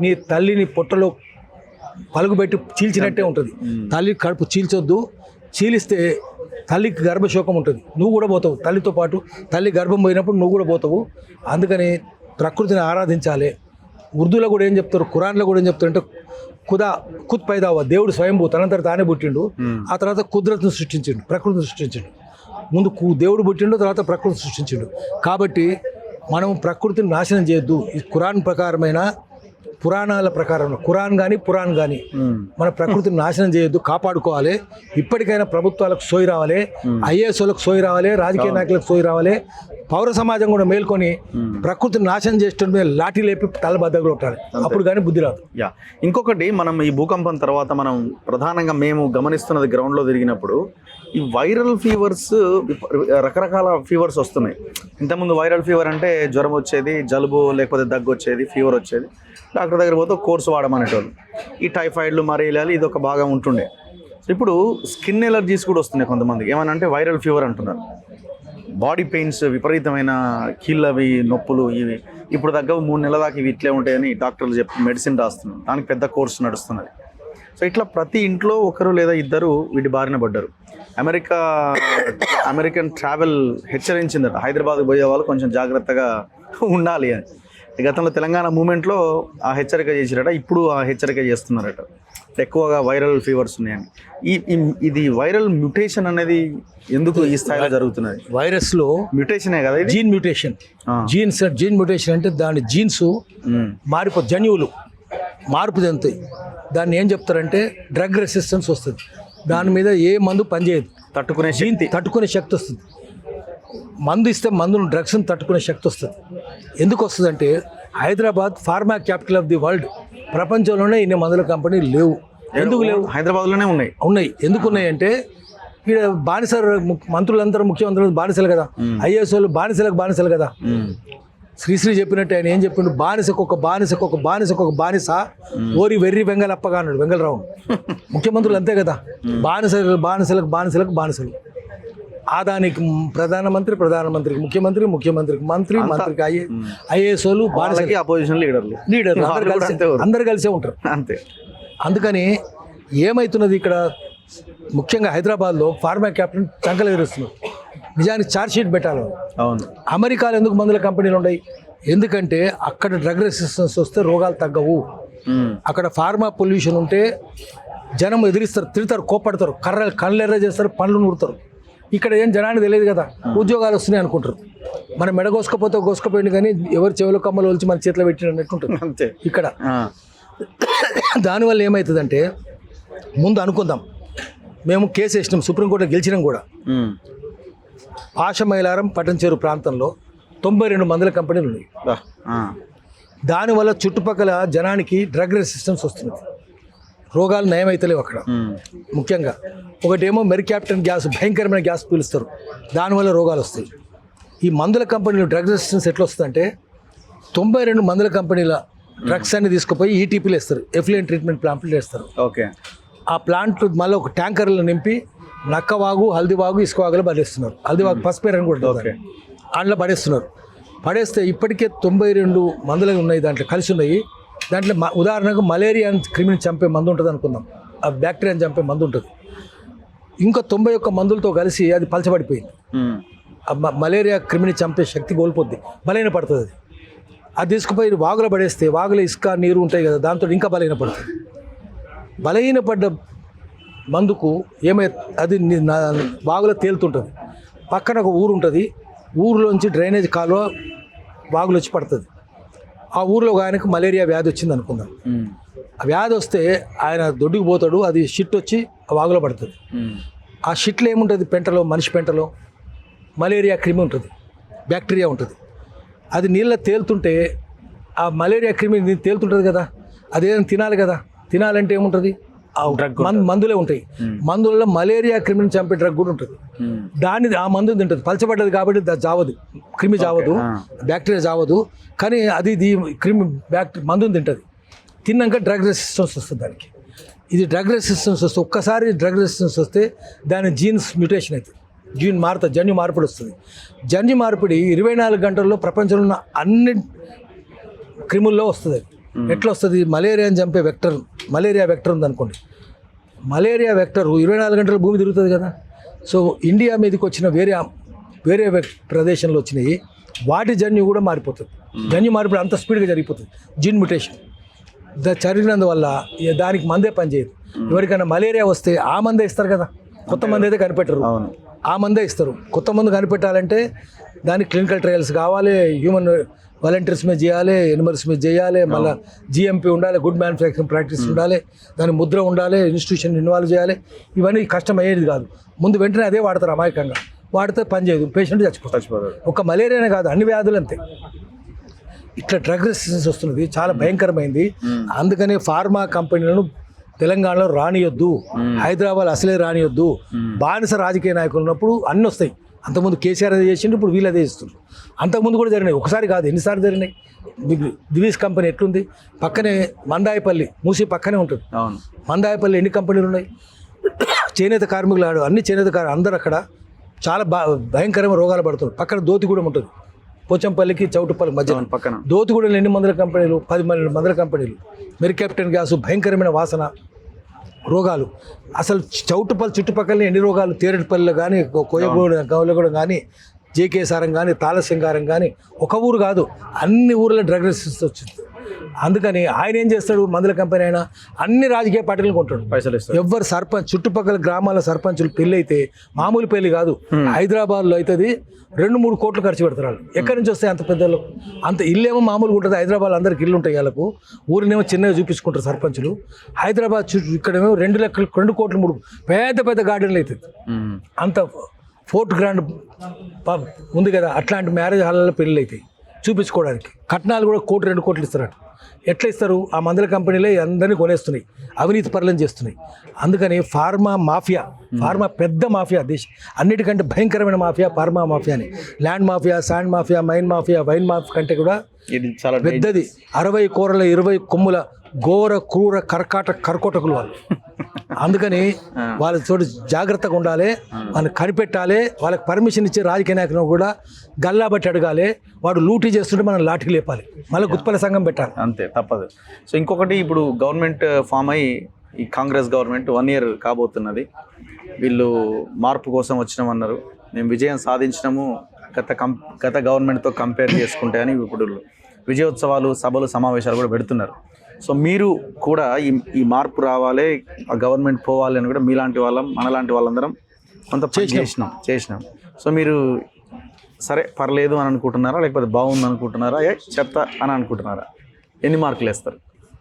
నీ తల్లిని పొట్టలో పలుగుబెట్టి చీల్చినట్టే ఉంటుంది. తల్లి కడుపు చీల్చొద్దు. చీలిస్తే తల్లికి గర్భశోకం ఉంటుంది, నువ్వు కూడా పోతావు. తల్లితో పాటు తల్లి గర్భం పోయినప్పుడు నువ్వు కూడా పోతావు. అందుకని ప్రకృతిని ఆరాధించాలి. ఉర్దూలో కూడా ఏం చెప్తారు, ఖురాన్లో కూడా ఏం చెప్తారంటే ఖుద్ పైదా హువా, దేవుడు స్వయంభూ తనంతట తానే పుట్టిండు. ఆ తర్వాత కుదరత్ను సృష్టించిండు, ప్రకృతిని సృష్టించిండు. ముందు దేవుడు పుట్టిండు, తర్వాత ప్రకృతిని సృష్టించిండు. కాబట్టి మనం ప్రకృతిని నాశనం చేయొద్దు. ఈ ఖురాన్ ప్రకారమైన పురాణాల ప్రకారం, ఖురాన్ కానీ పురాణ్ కానీ మన ప్రకృతిని నాశనం చేయొద్దు, కాపాడుకోవాలి. ఇప్పటికైనా ప్రభుత్వాలకు సోయి రావాలి, ఐఏఎస్ వాళ్ళకు సోయి రావాలి, రాజకీయ నాయకులకు సోయి రావాలి, పౌర సమాజం కూడా మేల్కొని ప్రకృతిని నాశనం చేస్తుంటే లాఠీ లేపి తలబద్దలు కొట్టాలి. అప్పుడు కానీ బుద్ధి రాదు. ఇంకొకటి, మనం ఈ భూకంపం తర్వాత మనం ప్రధానంగా మేము గమనిస్తున్నది, గ్రౌండ్లో తిరిగినప్పుడు ఈ వైరల్ ఫీవర్స్, రకరకాల ఫీవర్స్ వస్తున్నాయి. ఇంతకుముందు వైరల్ ఫీవర్ అంటే జ్వరం వచ్చేది, జలుబు లేకపోతే దగ్గు వచ్చేది, ఫీవర్ వచ్చేది, డాక్టర్ దగ్గర పోతే కోర్సు వాడమనేటోళ్ళు. ఈ టైఫాయిడ్లు, మలేరియాలు ఇది ఒక భాగం ఉంటుండే. ఇప్పుడు స్కిన్ ఎలర్జీస్ కూడా వస్తున్నాయి కొంతమందికి. ఏమనంటే వైరల్ ఫీవర్ అంటున్నారు. బాడీ పెయిన్స్, విపరీతమైన కీళ్ళవి నొప్పులు, ఇవి ఇప్పుడు దగ్గర 3 నెలల దాకా ఇవి ఇట్లే ఉంటాయని డాక్టర్లు చెప్పి మెడిసిన్ రాస్తున్నారు. దానికి పెద్ద కోర్సు నడుస్తున్నది. సో ఇట్లా ప్రతి ఇంట్లో ఒకరు లేదా ఇద్దరు వీటి బారిన పడ్డారు. అమెరికన్ ట్రావెల్ హెచ్చరించిందట, హైదరాబాద్కి పోయే వాళ్ళు కొంచెం జాగ్రత్తగా ఉండాలి అని. గతంలో తెలంగాణ మూమెంట్లో ఆ హెచ్చరిక చేసిరట, ఇప్పుడు ఆ హెచ్చరిక చేస్తున్నారట, ఎక్కువగా వైరల్ ఫీవర్స్ ఉన్నాయని. ఇది వైరల్ మ్యూటేషన్ అనేది ఎందుకు ఈ స్థాయిలో జరుగుతున్నది? వైరస్లో మ్యూటేషనే కదా, జీన్ మ్యూటేషన్. జీన్ మ్యూటేషన్ అంటే దాని జీన్స్ జన్యువులు మార్పు చెందుతాయి. దాన్ని ఏం చెప్తారంటే డ్రగ్ రెసిస్టెన్స్ వస్తుంది. దాని మీద ఏ మందు పనిచేయదు, తట్టుకునే శక్తి వస్తుంది. మందు ఇస్తే డ్రగ్స్ని తట్టుకునే శక్తి వస్తుంది. ఎందుకు వస్తుందంటే Hyderabad pharma capital of the world. ప్రపంచంలోనే ఇన్ని మందుల కంపెనీలు లేవు. ఎందుకు లేవు? హైదరాబాద్లోనే ఉన్నాయి. ఎందుకు ఉన్నాయంటే ఇక్కడ బానిసలు, మంత్రులందరూ, ముఖ్యమంత్రులు బానిసలు కదా, ఐఏఎస్ వాళ్ళు బానిసలు కదా. శ్రీశ్రీ చెప్పినట్టు ఆయన ఏం చెప్పిండు, బానిసకు బానిస ఓరి వెర్రి వెంగళప్పగా అన్నాడు వెంగళరావు. ముఖ్యమంత్రులు అంతే కదా, బానిసలకు బానిసలు. ఆదానికి ప్రధానమంత్రికి ముఖ్యమంత్రికి మంత్రికి ఐఏఎస్ వాళ్ళు బానిసలకి అపోజిషన్ లీడర్లు అందరు కలిసే ఉంటారు అంతే. అందుకని ఏమవుతున్నది ఇక్కడ ముఖ్యంగా హైదరాబాద్లో ఫార్మా క్యాపిటల్ చంకలు ఎదురుస్తున్నారు. నిజానికి ఛార్జ్ షీట్ పెట్టాలి. అవును, అమెరికాలో ఎందుకు మందుల కంపెనీలు ఉన్నాయి? ఎందుకంటే అక్కడ డ్రగ్ రెసిస్టెన్స్ వస్తే రోగాలు తగ్గవు. అక్కడ ఫార్మా పొల్యూషన్ ఉంటే జనం ఎదిరిస్తారు, తిడతారు, కోపడతారు, కళ్ళెర్ర చేస్తారు, పండ్లు నూరుతారు. ఇక్కడ ఏం జనానికి తెలియదు కదా, ఉద్యోగాలు వస్తున్నాయి అనుకుంటారు. మనం గోసుకపోయింది కానీ ఎవరు చెవులు కమ్మలు వచ్చి మన చేతిలో పెట్టినట్టుంటుంది అంతే ఇక్కడ. దానివల్ల ఏమవుతుందంటే, ముందు అనుకుందాం, మేము కేసు వేసినాం, సుప్రీంకోర్టులో గెలిచినాం కూడా. పాషమైలారం పట్టంచేరు ప్రాంతంలో 92 మందుల కంపెనీలు ఉన్నాయి. దానివల్ల చుట్టుపక్కల జనానికి డ్రగ్ రెసిస్టెన్స్ వస్తుంది, రోగాలు నయమైతలేవు అక్కడ. ముఖ్యంగా ఒకటేమో మెరిక్యాప్టన్ గ్యాస్, భయంకరమైన గ్యాస్ పీలుస్తారు, దానివల్ల రోగాలు వస్తాయి. ఈ మందుల కంపెనీలు డ్రగ్ రెసిస్టెన్స్ ఎట్లా వస్తుందంటే, 92 మందుల కంపెనీల డ్రగ్స్ అన్ని తీసుకుపోయి ఈటీపీలు వేస్తారు, ఎఫ్లూయెంట్ ట్రీట్మెంట్ ప్లాంట్లు వేస్తారు. ఓకే, ఆ ప్లాంట్ మళ్ళీ ఒక ట్యాంకర్లో నింపి నక్కవాగు, హల్దీవాగు, ఇసుకవాగులో పడేస్తున్నారు. హల్దీవాగు పసుపేరని కూడా అందులో పడేస్తే ఇప్పటికే 92 మందులు ఉన్నాయి, దాంట్లో కలిసి ఉన్నాయి. దాంట్లో ఉదాహరణకు మలేరియా క్రిమిని చంపే మందు ఉంటుంది అనుకుందాం, ఆ బ్యాక్టీరియాని చంపే మందు ఉంటుంది. ఇంకా 91 మందులతో కలిసి అది పలచబడిపోయింది. మలేరియా క్రిమిని చంపే శక్తి కోల్పోద్ది, బలహీన పడుతుంది. అది తీసుకుపోయి వాగులో పడేస్తే వాగులో ఇసుక నీరు ఉంటాయి కదా, దాంతో ఇంకా బలహీన పడుతుంది. బలహీనపడ్డ మందుకు అది వాగులో తేలుతుంటుంది. పక్కన ఒక ఊరు ఉంటుంది, ఊరిలోంచి డ్రైనేజ్ కాలువ వాగులు వచ్చి పడుతుంది. ఆ ఊరిలో ఒక ఆయనకు మలేరియా వ్యాధి వచ్చింది అనుకుందాం. ఆ వ్యాధి వస్తే ఆయన దొడ్డుకు పోతాడు, అది షిట్ వచ్చి ఆ వాగులో పడుతుంది. ఆ షిట్లో ఏముంటుంది, పెంటలో, మనిషి పెంటలో మలేరియా క్రిమి ఉంటుంది, బ్యాక్టీరియా ఉంటుంది. అది నీళ్ళ తేలుతుంటే ఆ మలేరియా క్రిమి తేలుతుంటుంది కదా, అదేదైనా తినాలి కదా. తినాలంటే ఏముంటుంది, మందులే ఉంటాయి. మందులలో మలేరియా క్రిమిని చంపే డ్రగ్ కూడా ఉంటుంది. ఆ మందు తింటుంది, పలచబడ్డది కాబట్టి చావదు, క్రిమి చావదు, బ్యాక్టీరియా చావదు. కానీ అది క్రిమి మందుని తింటుంది. తిన్నాక డ్రగ్ రెసిస్టెన్స్ వస్తుంది దానికి. ఇది డ్రగ్ రెసిస్టెన్స్ వస్తే, ఒక్కసారి డ్రగ్ రెసిస్టెన్స్ వస్తే దాని జీన్స్ మ్యూటేషన్ అవుతుంది, జీన్ మారుతుంది, జన్యు మార్పిడి వస్తుంది. జన్యు మార్పిడి 24 గంటల్లో ప్రపంచంలో ఉన్న అన్ని క్రిముల్లో వస్తుంది. ఎట్లా వస్తుంది, మలేరియాని చంపే మలేరియా వెక్టర్ ఉందనుకోండి. మలేరియా వెక్టర్ 24 గంటలు భూమి తిరుగుతుంది కదా. సో ఇండియా మీదకి వచ్చిన వేరే ప్రదేశంలో వచ్చినాయి, వాటి జన్యు కూడా మారిపోతుంది. జన్యు మార్పిడి అంత స్పీడ్గా జరిగిపోతుంది, జీన్ మ్యుటేషన్ జరిగినందువల్ల దానికి మందే పనిచేయదు. ఎవరికైనా మలేరియా వస్తే ఆ మందే ఇస్తారు కదా, కొత్త మంది అయితే కనిపెట్టరు, ఆ మందే ఇస్తారు. కొత్త మందు కనిపెట్టాలంటే దానికి క్లినికల్ ట్రయల్స్ కావాలి, హ్యూమన్ వాలంటీర్స్ మీద చేయాలి, ఎనిమల్స్ మీద చేయాలి, మళ్ళీ జిఎంపీ ఉండాలి, గుడ్ మ్యానుఫ్యాక్చరింగ్ ప్రాక్టీస్ ఉండాలి, దాని ముద్ర ఉండాలి, ఇన్స్టిట్యూషన్ ఇన్వాల్వ్ చేయాలి. ఇవన్నీ కష్టం అయ్యేది కాదు. ముందు వెంటనే అదే వాడతారు, అమాయకంగా వాడితే పనిచేయదు, పేషెంట్ చచ్చిపోతారు. ఒక మలేరియానే కాదు, అన్ని వ్యాధులు అంతే. ఇట్లా డ్రగ్ రెసిస్టెన్స్ వస్తున్నది, చాలా భయంకరమైంది. అందుకనే ఫార్మా కంపెనీలను తెలంగాణలో రానియొద్దు, హైదరాబాద్ అసలే రానియొద్దు. బానిస రాజకీయ నాయకులు ఉన్నప్పుడు అన్నీ వస్తాయి. అంతకుముందు కేసీఆర్ అదే చేసిండు, ఇప్పుడు వీళ్ళు అదే చేస్తున్నారు. అంతకుముందు కూడా జరిగినాయి, ఒకసారి కాదు ఎన్నిసార్లు జరిగినాయి. మీకు దివీస్ కంపెనీ ఎట్లుంది, పక్కనే మందాయపల్లి, మూసి పక్కనే ఉంటుంది. మందాయపల్లి ఎన్ని కంపెనీలు ఉన్నాయి, చేనేత కార్మికులు ఆడు, అన్ని చేనేత అందరూ అక్కడ చాలా భయంకరమైన రోగాలు పడుతున్నారు. పక్కన దోతిగూడెం ఉంటుంది, పోచంపల్లికి చౌటుపల్లి మధ్య పక్కన. దోతిగూడెంలో ఎన్ని మందుల కంపెనీలు, 10 మందుల కంపెనీలు, మెరికెప్టెన్ గ్యాసు, భయంకరమైన వాసన, రోగాలు. అసలు చౌటుపల్లి చుట్టుపక్కల ఎన్ని రోగాలు, తేరటిపల్లిలో కానీ, కోయగూడెం కానీ, జేకే సారం కానీ, తాళసింగారం కానీ, ఒక ఊరు కాదు అన్ని ఊర్లో డ్రగ్ రెసిస్టెన్స్ వచ్చింది. అందుకని ఆయన ఏం చేస్తాడు, మందుల కంపెనీ అయినా అన్ని రాజకీయ పార్టీలు కొంటాడు, పైసలు ఇస్తాడు. ఎవరు సర్పంచ్, చుట్టుపక్కల గ్రామాల సర్పంచులు పెళ్ళి అయితే మామూలు పెళ్లి కాదు, హైదరాబాద్లో అవుతుంది 2-3 కోట్లు ఖర్చు పెడతారు. ఎక్కడి నుంచి వస్తాయి అంత పెద్దలు, అంత ఇల్లేమో మామూలుగా ఉంటుంది. హైదరాబాద్ అందరికి ఇల్లు ఉంటాయి, వాళ్ళకు ఊరినేమో చిన్నగా చూపించుకుంటారు సర్పంచులు. హైదరాబాద్ ఇక్కడేమో 2 కోట్లు 3 పెద్ద గార్డెన్లు అవుతుంది. అంత ఫోర్ట్ గ్రాండ్ ఉంది కదా, అట్లాంటి మ్యారేజ్ హాల్లో పెళ్ళి అవుతాయి చూపించుకోవడానికి. కట్నాలు కూడా 1-2 కోట్లు ఇస్తారట. ఎట్లా ఇస్తారు, ఆ మందుల కంపెనీలే అందరినీ కొనేస్తున్నాయి, అవినీతి పరులను చేస్తున్నాయి. అందుకని ఫార్మా పెద్ద మాఫియా, దేశం అన్నిటికంటే భయంకరమైన మాఫియా ఫార్మా మాఫియాని. Land mafia, sand mafia, mine mafia, wine mafia కంటే కూడా ఇది చాలా పెద్దది. 60 కోరల 20 కొమ్ముల ఘోర క్రూర కర్కోటకులు వాళ్ళు. అందుకని వాళ్ళ చోటు జాగ్రత్తగా ఉండాలి, వాళ్ళని కనిపెట్టాలి. వాళ్ళకి పర్మిషన్ ఇచ్చే రాజకీయ నాయకులను కూడా గల్లా బట్టి అడగాలి. వాడు లూటీ చేస్తుంటే మనం లాఠీ లేపాలి, మళ్ళీ గుత్పల సంఘం పెట్టాలి, అంతే తప్పదు. సో ఇంకొకటి, ఇప్పుడు గవర్నమెంట్ ఫామ్ అయ్యి ఈ కాంగ్రెస్ గవర్నమెంట్ 1 year కాబోతున్నది. వీళ్ళు మార్పు కోసం వచ్చినామన్నారు, మేము విజయం సాధించినాము గత గవర్నమెంట్తో కంపేర్ చేసుకుంటే అని ఇప్పుడు విజయోత్సవాలు, సభలు, సమావేశాలు కూడా పెడుతున్నారు. సో మీరు కూడా ఈ మార్పు రావాలి, ఆ గవర్నమెంట్ పోవాలి అని కూడా మీలాంటి వాళ్ళం, మనలాంటి వాళ్ళందరం కొంత చేసినాం. సో మీరు సరే పర్లేదు అని అనుకుంటున్నారా, లేకపోతే బాగుంది అనుకుంటున్నారా, చెత్త అని అనుకుంటున్నారా? ఎన్ని మార్కులు వేస్తారు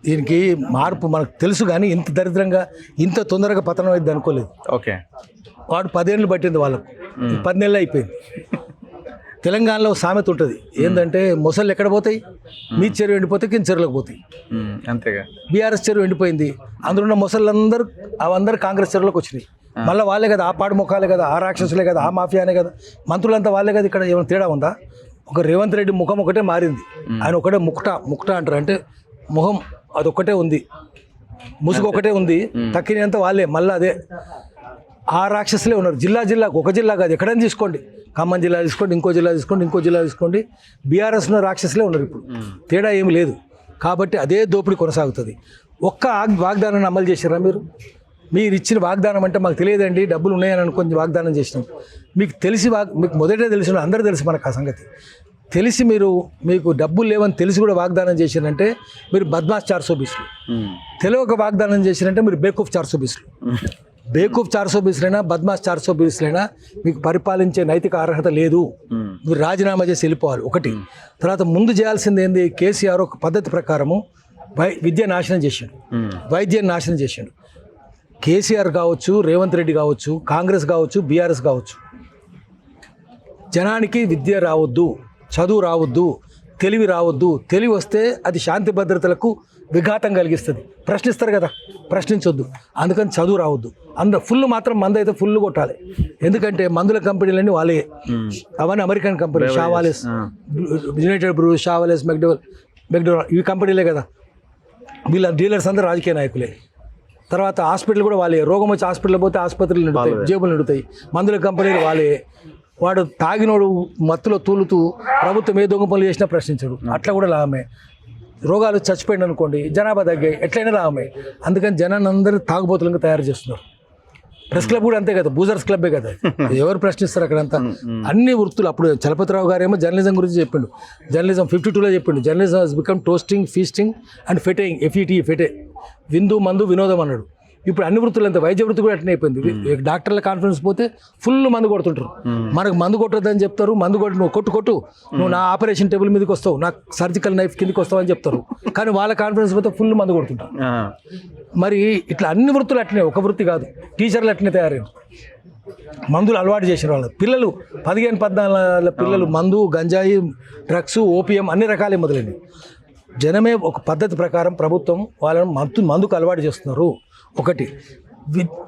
దీనికి? మార్పు మనకు తెలుసు కానీ ఇంత దరిద్రంగా ఇంత తొందరగా పతనం అయింది అనుకోలేదు. ఓకే, వాడు 10 ఏళ్ళు పట్టింది, వాళ్ళకు 10 నెలలు అయిపోయింది. తెలంగాణలో సామెత ఉంటుంది ఏంటంటే, మొసళ్ళు ఎక్కడ పోతాయి, మీ చెరువు ఎండిపోతే కింద చెరువులకు పోతాయి. అంతేగా, బీఆర్ఎస్ చెరువు ఎండిపోయింది, అందులో ఉన్న మొసళ్ళందరూ అవందరూ కాంగ్రెస్ చెరువులకు వచ్చినాయి. మళ్ళీ వాళ్ళే కదా, ఆ పాడు ముఖాలే కదా, ఆ రాక్షసులే కదా, ఆ మాఫియానే కదా, మంత్రులంతా వాళ్ళే కదా. ఇక్కడ ఏమైనా తేడా ఉందా? ఒక రేవంత్ రెడ్డి ముఖం ఒకటే మారింది, ఆయన ఒకటే ముక్ట అంటారు, అంటే ముఖం అదొక్కటే ఉంది, ముసుగు ఒకటే ఉంది, తక్కినంత వాళ్ళే మళ్ళీ అదే. ఆ రాక్షసులే ఉన్నారు. జిల్లాకు, ఒక జిల్లా కాదు, ఎక్కడైనా తీసుకోండి, ఖమ్మం జిల్లా తీసుకోండి, ఇంకో జిల్లా తీసుకోండి, బీఆర్ఎస్లో రాక్షసులే ఉన్నారు. ఇప్పుడు తేడా ఏమి లేదు. కాబట్టి అదే దోపిడీ కొనసాగుతుంది. ఒక్క వాగ్దానాన్ని అమలు చేశారా మీరు? మీరు ఇచ్చిన వాగ్దానం అంటే మాకు తెలియదండి, డబ్బులు ఉన్నాయని అనుకొని వాగ్దానం చేసినాం. మీకు తెలిసి మీకు మొదటే తెలిసిన అందరూ తెలుసు మనకు ఆ సంగతి. తెలిసి మీకు డబ్బులు లేవని తెలిసి కూడా వాగ్దానం చేసినంటే మీరు బద్మాష్ 420. తెలియక వాగ్దానం చేసినంటే మీరు బేకూఫ్ 420. బేకూఫ్ 420 బద్మాష్ 420 మీకు పరిపాలించే నైతిక అర్హత లేదు. మీరు రాజీనామా చేసి వెళ్ళిపోవాలి ఒకటి. తర్వాత ముందు చేయాల్సింది ఏంది, కేసీఆర్ ఒక పద్ధతి ప్రకారము విద్య నాశనం చేశాడు, వైద్యం నాశనం చేశాడు. కేసీఆర్ కావచ్చు, రేవంత్ రెడ్డి కావచ్చు, కాంగ్రెస్ కావచ్చు, బీఆర్ఎస్ కావచ్చు, జనానికి విద్య రావద్దు, చదువు రావద్దు, తెలివి రావద్దు. తెలివి వస్తే అది శాంతి భద్రతలకు విఘాతం కలిగిస్తుంది. ప్రశ్నిస్తారు కదా, ప్రశ్నించొద్దు. అందుకని చదువు రావద్దు. ఫుల్ మాత్రం మందు అయితే ఫుల్ కొట్టాలి. ఎందుకంటే మందుల కంపెనీలన్నీ వాళ్ళే, అవన్నీ American company, Shaw Wallace, United Brew, Shaw Wallace, McDonald ఇవి కంపెనీలే కదా. వీళ్ళ డీలర్స్ అందరూ రాజకీయ నాయకులే. తర్వాత హాస్పిటల్ కూడా వాళ్ళే. రోగం వచ్చి హాస్పిటల్ పోతే ఆసుపత్రులు నిండుతాయి, జేబులు నిండుతాయి. మందుల కంపెనీలు వాళ్ళే. వాడు తాగినోడు మత్తులో తూలుతూ ప్రభుత్వం ఏ దొంగ పనులు చేసినా ప్రశ్నించడు. అట్లా కూడా లాభమే. రోగాలు చచ్చిపోయింది అనుకోండి, జనాభా తగ్గాయి, ఎట్లయినా లాభమే. అందుకని జనాన్ని అందరూ తాగుబోతులంగా తయారు చేస్తున్నారు. ప్రెస్ క్లబ్ కూడా అంతే కదా, బూజర్స్ క్లబ్బే కదా. ఎవరు ప్రశ్నిస్తారు అక్కడంతా? అన్ని వృత్తులు. అప్పుడు చలపతిరావు గారు ఏమో జర్నలిజం గురించి చెప్పిండు. జర్నలిజం 52లో చెప్పిండు. Journalism has become toasting, feasting and feting. Fete విందు మందు వినోదం అన్నాడు. ఇప్పుడు అన్ని వృత్తులు అంతే. వైద్య వృత్తి కూడా అట్నే అయిపోయింది. డాక్టర్ల కాన్ఫరెన్స్ పోతే ఫుల్ మందు కొడుతుంటారు. మనకు మందు కొట్టొద్దని చెప్తారు. మందు కొట్టి నువ్వు కొట్టు నువ్వు నా ఆపరేషన్ టేబుల్ మీదకి వస్తావు, నాకు సర్జికల్ నైఫ్ కిందకి వస్తావు అని చెప్తారు. కానీ వాళ్ళ కాన్ఫరెన్స్ పోతే ఫుల్ మందు కొడుతుంటారు. మరి ఇట్లా అన్ని వృత్తులు అట్నే, ఒక వృత్తి కాదు. టీచర్లు అట్నే తయారయ్యారు. మందులు అలవాటు చేసిన వాళ్ళు పిల్లలు 15-14 పిల్లలు మందు, గంజాయి, డ్రగ్స్, ఓపియం అన్ని రకాలే మొదలైనవి. జనమే ఒక పద్ధతి ప్రకారం ప్రభుత్వం వాళ్ళని మందుకు అలవాటు చేస్తున్నారు. ఒకటి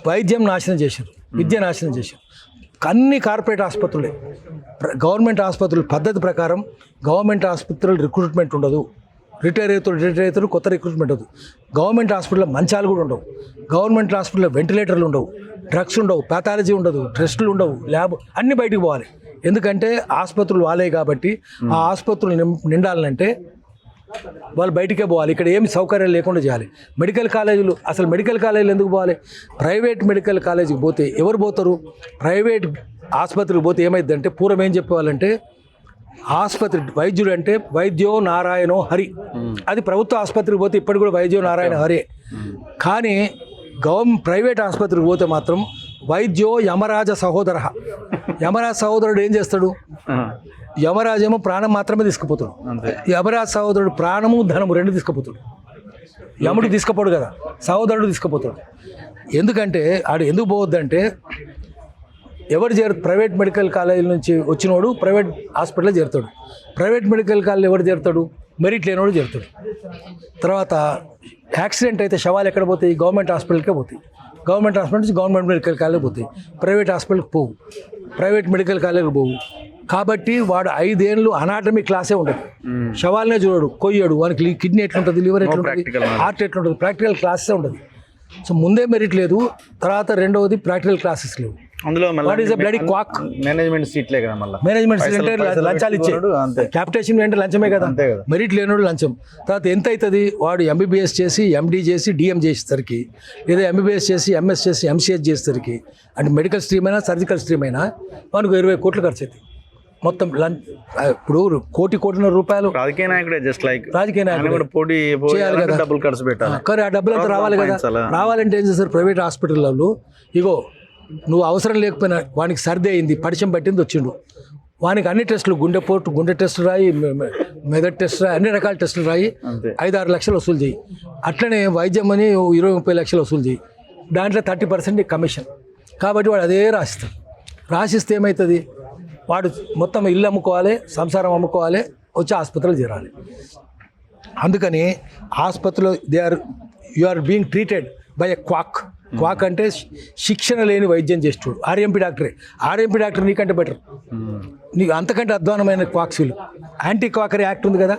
వైద్యం నాశనం చేశారు, విద్య నాశనం చేశారు. అన్ని కార్పొరేట్ ఆసుపత్రులే. గవర్నమెంట్ ఆసుపత్రులు పద్ధతి ప్రకారం గవర్నమెంట్ ఆసుపత్రులు రిక్రూట్మెంట్ ఉండదు. రిటైర్ అవుతారు, కొత్త రిక్రూట్మెంట్ ఉండదు. గవర్నమెంట్ హాస్పిటల్లో మంచాలు కూడా ఉండవు. గవర్నమెంట్ హాస్పిటల్లో వెంటిలేటర్లు ఉండవు, డ్రగ్స్ ఉండవు, ప్యాథాలజీ ఉండదు, టెస్టులు ఉండవు, ల్యాబ్ అన్నీ బయటికి పోవాలి. ఎందుకంటే ఆసుపత్రులు వాళ్ళే కాబట్టి ఆ ఆసుపత్రులు నిండాలంటే వాళ్ళు బయటికే పోవాలి. ఇక్కడ ఏమి సౌకర్యాలు లేకుండా చేయాలి. మెడికల్ కాలేజీలు, అసలు మెడికల్ కాలేజీలు ఎందుకు పోవాలి? ప్రైవేట్ మెడికల్ కాలేజీకి పోతే ఎవరు పోతారు? ప్రైవేట్ ఆసుపత్రికి పోతే ఏమైందంటే పూర్వం ఏం చెప్పేవాళ్ళంటే ఆసుపత్రి వైద్యుడు అంటే వైద్యో నారాయణో హరి. అది ప్రభుత్వ ఆసుపత్రికి పోతే ఇప్పటికి కూడా వైద్యో నారాయణ హరే. కానీ ప్రైవేట్ ఆసుపత్రికి పోతే మాత్రం వైద్యో యమరాజ సహోదర. యమరాజ సహోదరుడు ఏం చేస్తాడు? యమరాజేమో ప్రాణం మాత్రమే తీసుకుపోతాడు. యమరాజు సహోదరుడు ప్రాణము ధనము రెండు తీసుకుపోతాడు. యముడు తీసుకుపోడు కదా, సహోదరుడు తీసుకుపోతాడు. ఎందుకంటే ఆడు ఎందుకు పోవద్దంటే ఎవరు ప్రైవేట్ మెడికల్ కాలేజీల నుంచి వచ్చినోడు ప్రైవేట్ హాస్పిటల్లో చేరుతాడు. ప్రైవేట్ మెడికల్ కాలేజ్ ఎవరు చేరుతాడు? మెరిట్ లేనివాడు చేరుతాడు. తర్వాత యాక్సిడెంట్ అయితే శవాలు ఎక్కడ పోతాయి? గవర్నమెంట్ హాస్పిటల్కే పోతాయి. గవర్నమెంట్ హాస్పిటల్ నుంచి గవర్నమెంట్ మెడికల్ కాలేజ్ పోతాయి. ప్రైవేట్ హాస్పిటల్కి పోవు, ప్రైవేట్ మెడికల్ కాలేజ్కి పోవు. కాబట్టి వాడు 5 ఏళ్ళు అనాటమీ క్లాసే ఉండదు. శవాలనే చూడడు, కొయ్యడు. వానికి కిడ్నీ ఎట్లుంటుంది, లివర్ ఎట్లుంటుంది, హార్ట్ ఎట్లుంటుంది, ప్రాక్టికల్ క్లాసెసే ఉండదు. సో ముందే మెరిట్ లేదు, తర్వాత రెండవది ప్రాక్టికల్ క్లాసెస్ లేవు. అందులో what is bloody quack? Management సీట్లే కదా, మళ్ళీ మేనేజ్మెంట్ సీట్ అంటే లంచాలు ఇచ్చే, క్యాపిటేషన్ అంటే లంచమే కదా. మెరిట్ లేనోడు లంచం. తర్వాత ఎంత అవుతుంది? వాడు ఎంబీబీఎస్ చేసి, ఎండీ చేసి, డిఎం చేసేసరికి, లేదా ఎంబీబీఎస్ చేసి, ఎంఎస్ చేసి, ఎంసీహెచ్ చేసేసరికి, అంటే మెడికల్ స్ట్రీమ్ అయినా సర్జికల్ స్ట్రీమ్ అయినా వానికి 20 కోట్లు ఖర్చు అవుతాయి మొత్తం. ఇప్పుడు కోటిన్నర రూపాయలు రాజకీయ నాయకుడే, జస్ట్ లైక్ రాజకీయ నాయకుడు పోటీ చేయాలి కదా, డబ్బులు ఖర్చు పెట్టాలి. కానీ ఆ డబ్బులు అంతా రావాలి కదా. రావాలంటే ఏం చేస్తారు? ప్రైవేట్ హాస్పిటల్లో ఇగో నువ్వు అవసరం లేకపోయినా వానికి సర్ది అయింది, పరిచయం పట్టింది, వచ్చిండు, వానికి అన్ని టెస్టులు, గుండె టెస్టులు రాయి, మెదడు టెస్ట్ రాయి, అన్ని రకాల టెస్టులు రాయి, 5-6 లక్షలు వసూలు చేయి. అట్లనే వైద్యం అని 20-30 లక్షలు వసూలు చేయి. దాంట్లో 30% కమిషన్. కాబట్టి వాడు అదే రాసిస్తాడు. రాసిస్తే ఏమవుతుంది? వాడు మొత్తం ఇల్లు అమ్ముకోవాలి, సంసారం అమ్ముకోవాలి, వచ్చి ఆసుపత్రిలో చేరాలి. అందుకని ఆసుపత్రిలో you are being treated by a quack. Quack అంటే శిక్షణ లేని వైద్యం చేస్తాడు. ఆర్ఎంపీ డాక్టర్ నీకంటే బెటర్. నీకు అంతకంటే అధ్వానమైన క్వాక్స్ వీళ్ళు. యాంటీ క్వాకరీ యాక్ట్ ఉంది కదా,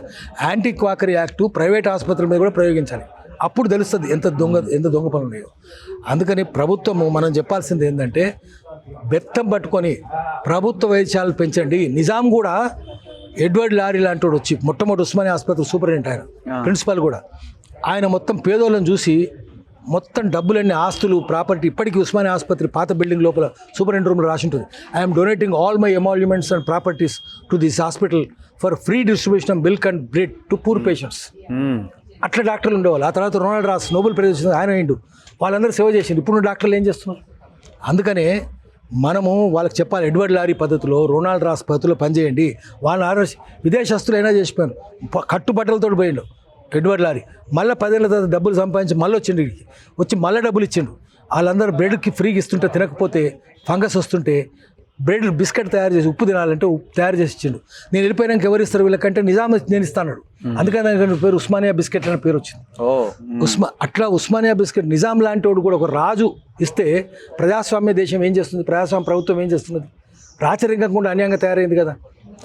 యాంటీ క్వాకరీ యాక్టు ప్రైవేట్ ఆసుపత్రుల మీద కూడా ప్రయోగించాలి. అప్పుడు తెలుస్తుంది ఎంత దొంగ పనులు ఉన్నాయో. అందుకని ప్రభుత్వము మనం చెప్పాల్సింది ఏంటంటే బెత్తం పట్టుకొని ప్రభుత్వ వైద్యాలు పెంచండి. నిజాం కూడా ఎడ్వర్డ్ లారీ లాంటి వాడు వచ్చి మొట్టమొదటి ఉస్మానియా ఆసుపత్రి సూపరింటెండెంట్, ఆయన ప్రిన్సిపల్ కూడా, ఆయన మొత్తం పేదోళ్ళని చూసి మొత్తం డబ్బులన్నీ ఆస్తులు ప్రాపర్టీ ఇప్పటికీ ఉస్మానియా ఆసుపత్రి పాత బిల్డింగ్ లోపల సూపరింటెండెంట్ రూమ్లో రాసి ఉంటుంది. I'm donating all my emoluments and properties to this hospital for free distribution of milk and bread to poor patients. అట్లా డాక్టర్లు ఉండేవాళ్ళు. ఆ తర్వాత రొనాల్డ్ రాస్ నోబెల్ ప్రైజ్ వచ్చింది, ఆయన అయిండు. వాళ్ళందరూ సేవ చేసిండు. ఇప్పుడు డాక్టర్లు ఏం చేస్తున్నారు? అందుకనే మనము వాళ్ళకి చెప్పాలి, ఎడ్వర్డ్ లారీ పద్ధతిలో, రొనాల్డ్ రాస్ పద్ధతిలో పనిచేయండి. వాళ్ళని ఆరోగ్య విదేశస్తులు అయినా చేసిపోయాను, కట్టుబట్టలతో పోయిండు ఎడ్వర్డ్ లారీ. మళ్ళీ 10 ఏళ్ళ తర్వాత డబ్బులు సంపాదించి మళ్ళీ వచ్చిండు, ఇక్కడికి వచ్చి మళ్ళీ డబ్బులు ఇచ్చిండు. వాళ్ళందరూ బ్రెడ్కి ఫ్రీగా ఇస్తుంటే తినకపోతే ఫంగస్ వస్తుంటే బ్రెడ్ బిస్కెట్ తయారు చేసి ఉప్పు తినాలంటే ఉప్పు తయారు చేసి ఇచ్చిండు. నేను వెళ్ళిపోయినాక ఎవరు ఇస్తారు వీళ్ళకంటే నిజాం నేను ఇస్తాను. అందుకని దానికి పేరు ఉస్మానియా బిస్కెట్ అనే పేరు వచ్చింది. అట్లా ఉస్మానియా బిస్కెట్ నిజాం లాంటి వాడు కూడా ఒక రాజు ఇస్తే ప్రజాస్వామ్య దేశం ఏం చేస్తుంది, ప్రజాస్వామ్య ప్రభుత్వం ఏం చేస్తున్నది? రాచరికంగా అన్యాయంగా తయారైంది కదా.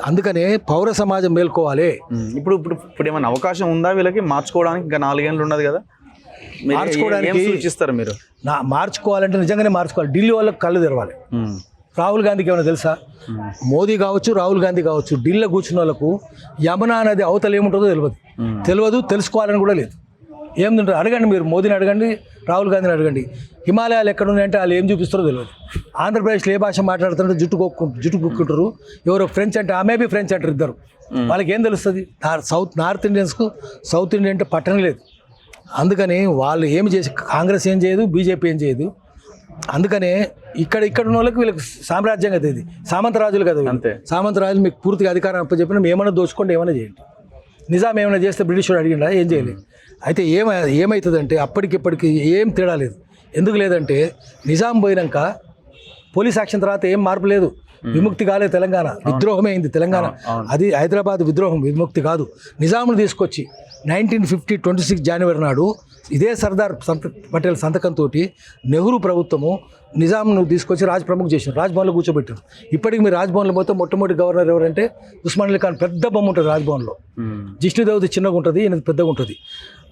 అందుకనే పౌర సమాజం మేల్కోవాలి. ఇప్పుడు ఏమైనా అవకాశం ఉందా వీళ్ళకి మార్చుకోవడానికి? ఇంకా 4 ఏళ్ళు ఉన్నది కదా, మార్చుకోవడానికి సూచిస్తారు మీరు? మార్చుకోవాలంటే నిజంగానే మార్చుకోవాలి. ఢిల్లీ వాళ్ళకి కళ్ళు తెరవాలి. రాహుల్ గాంధీకి ఏమైనా తెలుసా? మోదీ కావచ్చు, రాహుల్ గాంధీ కావచ్చు, ఢిల్లీలో కూర్చున్న వాళ్ళకు యమునా నది అవతల ఏముంటుందో తెలియదు, తెలుసుకోవాలని కూడా లేదు. ఏముంటుందో అడగండి, మీరు మోదీని అడగండి, రాహుల్ గాంధీని అడగండి. హిమాలయాలు ఎక్కడ ఉన్నాయంటే వాళ్ళు ఏం చూపిస్తారో తెలియదు. ఆంధ్రప్రదేశ్లో ఏ భాష మాట్లాడుతుంటే జుట్టు కొక్కుంటారు. ఎవరో ఫ్రెంచ్ అంటే మేబీ ఫ్రెంచ్ అంటారు ఇద్దరు. వాళ్ళకి ఏం తెలుస్తుంది? నార్త్ ఇండియన్స్కు సౌత్ ఇండియన్ అంటే పట్టణం లేదు. అందుకని వాళ్ళు ఏమి చేసి, కాంగ్రెస్ ఏం చేయదు, బీజేపీ ఏం చేయదు. అందుకనే ఇక్కడ ఉన్న వాళ్ళకి వీళ్ళకి సామ్రాజ్యం కదా, ఇది సామంతరాజులు కదా. అంతే, సామంతరాజులు మీకు పూర్తిగా అధికారం అప్పచెప్పినా ఏమైనా దోచుకోండి, ఏమైనా చేయండి. నిజాం ఏమైనా చేస్తే బ్రిటిష్ వాడు అడిగిండా? ఏం చేయలేదు. అయితే ఏమవుతుందంటే అప్పటికిప్పటికి ఏం తేడా లేదు. ఎందుకు లేదంటే నిజాం పోయినాక పోలీస్ యాక్షన్ తర్వాత ఏం మార్పు లేదు. విముక్తి కాలేదు తెలంగాణ, విద్రోహమే అయింది తెలంగాణ. అది హైదరాబాద్ విద్రోహం, విముక్తి కాదు. నిజాంను తీసుకొచ్చి 1950 26 జనవరి నాడు ఇదే సర్దార్ పటేల్ సంతకంతో నెహ్రూ ప్రభుత్వము నిజాంను తీసుకొచ్చి ప్రముఖ్ చేశారు. రాజ్భవన్లో కూర్చోబెట్టారు. ఇప్పటికి మీరు రాజ్భవన్లో పోతే మొట్టమొదటి గవర్నర్ ఎవరంటే ఉస్మాన్ అలీ ఖాన్. పెద్ద బొమ్మ ఉంటుంది రాజ్భవన్లో. జిష్ణుదేవత చిన్నగా ఉంటుంది, ఈయనది పెద్దగా ఉంటుంది.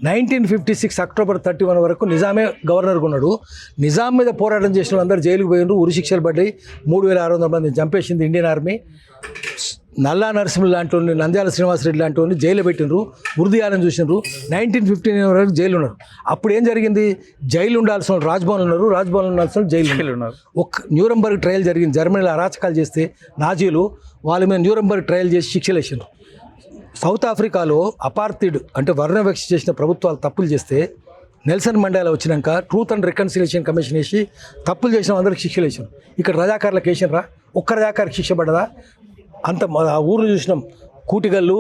1956 అక్టోబర్ 31 వరకు నిజామే గవర్నర్గా ఉన్నాడు. నిజాం మీద పోరాటం చేసిన అందరూ జైలుకు పోయినారు, ఉరిశిక్షలు పడ్డాయి. 3600 మందిని చంపేసింది ఇండియన్ ఆర్మీ. నల్లా నరసింహులు లాంటి వాళ్ళని, నంద్యాల శ్రీనివాసరెడ్డి లాంటి వాళ్ళని జైలు పెట్టినరు, ఉర్దియాలని చూసినారు. 1959 వరకు జైలు ఉన్నారు. అప్పుడు ఏం జరిగింది? జైలు ఉండాల్సిన వాళ్ళు రాజ్భవన్లు ఉన్నారు, రాజ్భవన్లు ఉండాల్సిన వాళ్ళు జైలు ఉన్నారు. ఒక న్యూరంబర్గ్ ట్రయల్ జరిగింది. జర్మనీలో అరాచకాలు చేస్తే నాజీలు వాళ్ళ మీద న్యూరంబర్గ్ ట్రయల్ చేసి శిక్షలు వేసారు. సౌత్ ఆఫ్రికాలో అపార్థిడ్ అంటే వర్ణవివక్ష చేసిన ప్రభుత్వాలు తప్పులు చేస్తే నెల్సన్ మండేలా వచ్చినాక ట్రూత్ అండ్ రికన్సిలియేషన్ కమిషన్ వేసి తప్పులు చేసిన అందరికి శిక్షలు వేసారు. ఇక్కడ రజాకారులకు వేసినరా? ఒక్క రజాకారికి శిక్ష పడదా? అంత ఆ ఊర్లు చూసినాం. కూటిగల్లు,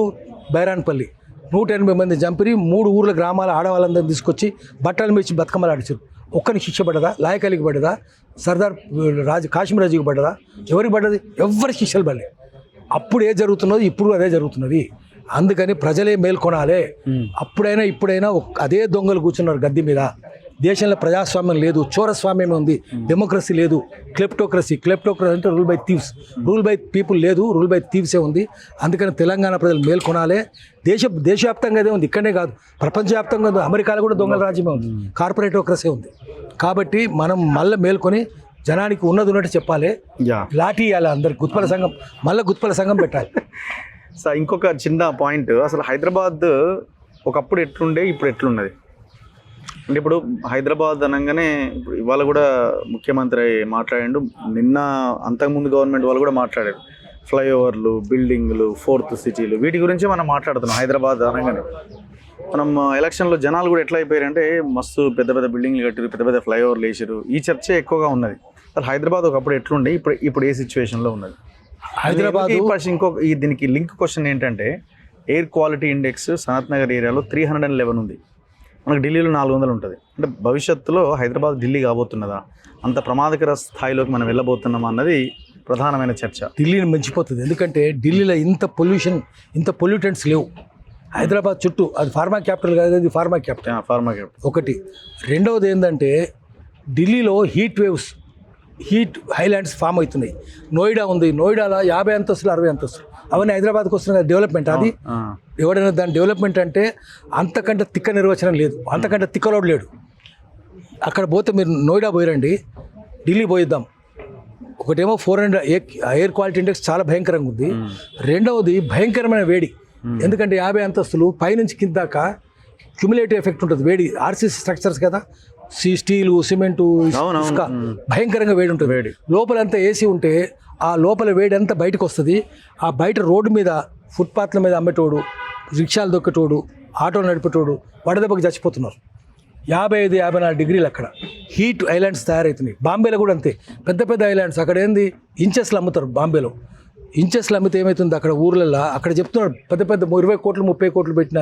బైరాన్పల్లి 180 మంది చంపిరి. 3 ఊర్ల గ్రామాల ఆడవాళ్ళందరినీ తీసుకొచ్చి బట్టలు మించి బతుకమ్మలు ఆడిచారు. ఒక్కరికి శిక్ష పడ్డదా? లాయకలికి పడ్డదా? సర్దార్ కాశ్మీరాజుకి పడ్డదా? ఎవరికి పడ్డది? ఎవరి శిక్షలు పడలే. అప్పుడు ఏ జరుగుతున్నది, ఇప్పుడు అదే జరుగుతున్నది. అందుకని ప్రజలే మేల్కొనాలి. అప్పుడైనా ఇప్పుడైనా అదే దొంగలు కూర్చున్నారు గద్దె మీద. దేశంలో ప్రజాస్వామ్యం లేదు, చోరస్వామ్యమే ఉంది, డెమోక్రసీ లేదు, క్లెప్టోక్రసీ అంటే rule by thieves. Rule by people లేదు, రూల్ బై థీవ్సే ఉంది. అందుకని తెలంగాణ ప్రజలు మేల్కొనాలి. దేశవ్యాప్తంగా అదే ఉంది, ఇక్కడనే కాదు, ప్రపంచవ్యాప్తంగా ఉంది. అమెరికాలో కూడా దొంగల రాజ్యమే ఉంది, కార్పొరేటోక్రసీ ఉంది. కాబట్టి మనం మళ్ళీ మేల్కొని జనానికి ఉన్నట్టు చెప్పాలి. లాఠీ ఇవ్వాలి అందరికి. గుత్పల సంఘం పెట్టాలి. సార్, ఇంకొక చిన్న పాయింట్, అసలు హైదరాబాద్ ఒకప్పుడు ఎట్లుండే, ఇప్పుడు ఎట్లున్నది అంటే? ఇప్పుడు హైదరాబాద్ అనగానే ఇప్పుడు ఇవాళ కూడా ముఖ్యమంత్రి మాట్లాడాడు, నిన్న అంతకుముందు గవర్నమెంట్ వాళ్ళు కూడా మాట్లాడారు. ఫ్లైఓవర్లు, బిల్డింగ్లు, 4th సిటీలు, వీటి గురించి మనం మాట్లాడుతున్నాం. హైదరాబాద్ అనగానే మనం ఎలక్షన్లో జనాలు కూడా ఎట్లా అయిపోయారంటే మస్తు పెద్ద పెద్ద బిల్డింగ్లు కట్టారు, పెద్ద పెద్ద ఫ్లైఓవర్లు వేసారు. ఈ చర్చే ఎక్కువగా ఉన్నది. అసలు హైదరాబాద్ ఒకప్పుడు ఎట్లుండే, ఇప్పుడు ఏ సిచ్యువేషన్లో ఉన్నది హైదరాబాద్? దీనికి లింక్ క్వశ్చన్ ఏంటంటే, air quality index Sanath Nagar ఏరియాలో 311 ఉంది, మనకు ఢిల్లీలో 400 ఉంటుంది. అంటే భవిష్యత్తులో హైదరాబాద్ ఢిల్లీ కాబోతున్నదా? అంత ప్రమాదకర స్థాయిలోకి మనం వెళ్ళబోతున్నామా అన్నది ప్రధానమైన చర్చ. ఢిల్లీని మించిపోతుంది. ఎందుకంటే ఢిల్లీలో ఇంత పొల్యూటెంట్స్ లేవు. హైదరాబాద్ చుట్టూ అది ఫార్మా క్యాపిటల్ కాదు, అది ఫార్మా క్యాపిటల్ ఒకటి. రెండవది ఏంటంటే ఢిల్లీలో హీట్ హైలాండ్స్ ఫామ్ అవుతున్నాయి. నోయిడా ఉంది, నోయిడాలో 50 అంతస్తులు 60 అంతస్తులు, అవన్నీ హైదరాబాద్కి వస్తున్నాయి కదా. డెవలప్మెంట్ అది ఎవడైనా దాని డెవలప్మెంట్ అంటే అంతకంటే తిక్క నిర్వచనం లేదు, అంతకంటే తిక్కలోడు లేడు. అక్కడ పోతే మీరు నోయిడా పోయిరండి, ఢిల్లీ పోయిద్దాం. ఒకటేమో 400 ఎయిర్ క్వాలిటీ ఇండెక్స్ చాలా భయంకరంగా ఉంది. రెండవది భయంకరమైన వేడి. ఎందుకంటే 50 అంతస్తులు పైనుంచి కింద దాకా క్యుములేటివ్ ఎఫెక్ట్ ఉంటుంది. వేడి ఆర్సీసీ స్ట్రక్చర్స్ కదా, స్టీలు, సిమెంటు, ఇసుక భయంకరంగా వేడి ఉంటుంది. లోపలంతా ఏసీ ఉంటే ఆ లోపల వేడి అంతా బయటకు వస్తుంది. ఆ బయట రోడ్డు మీద ఫుట్పాత్ల మీద అమ్మేటోడు, రిక్షాలు దొక్కేటోడు, ఆటోలు నడిపేటోడు వడదెబ్బకి చచ్చిపోతున్నారు. 55-54 డిగ్రీలు అక్కడ హీట్ ఐలాండ్స్ తయారవుతున్నాయి. బాంబేలో కూడా అంతే, పెద్ద పెద్ద ఐలాండ్స్. అక్కడ ఏంది ఇంచెస్లు అమ్ముతారు. బాంబేలో ఇంచెస్లు అమ్మితే ఏమవుతుంది అక్కడ ఊర్లలో, అక్కడ చెప్తున్నారు పెద్ద పెద్ద 20 కోట్లు 30 కోట్లు పెట్టిన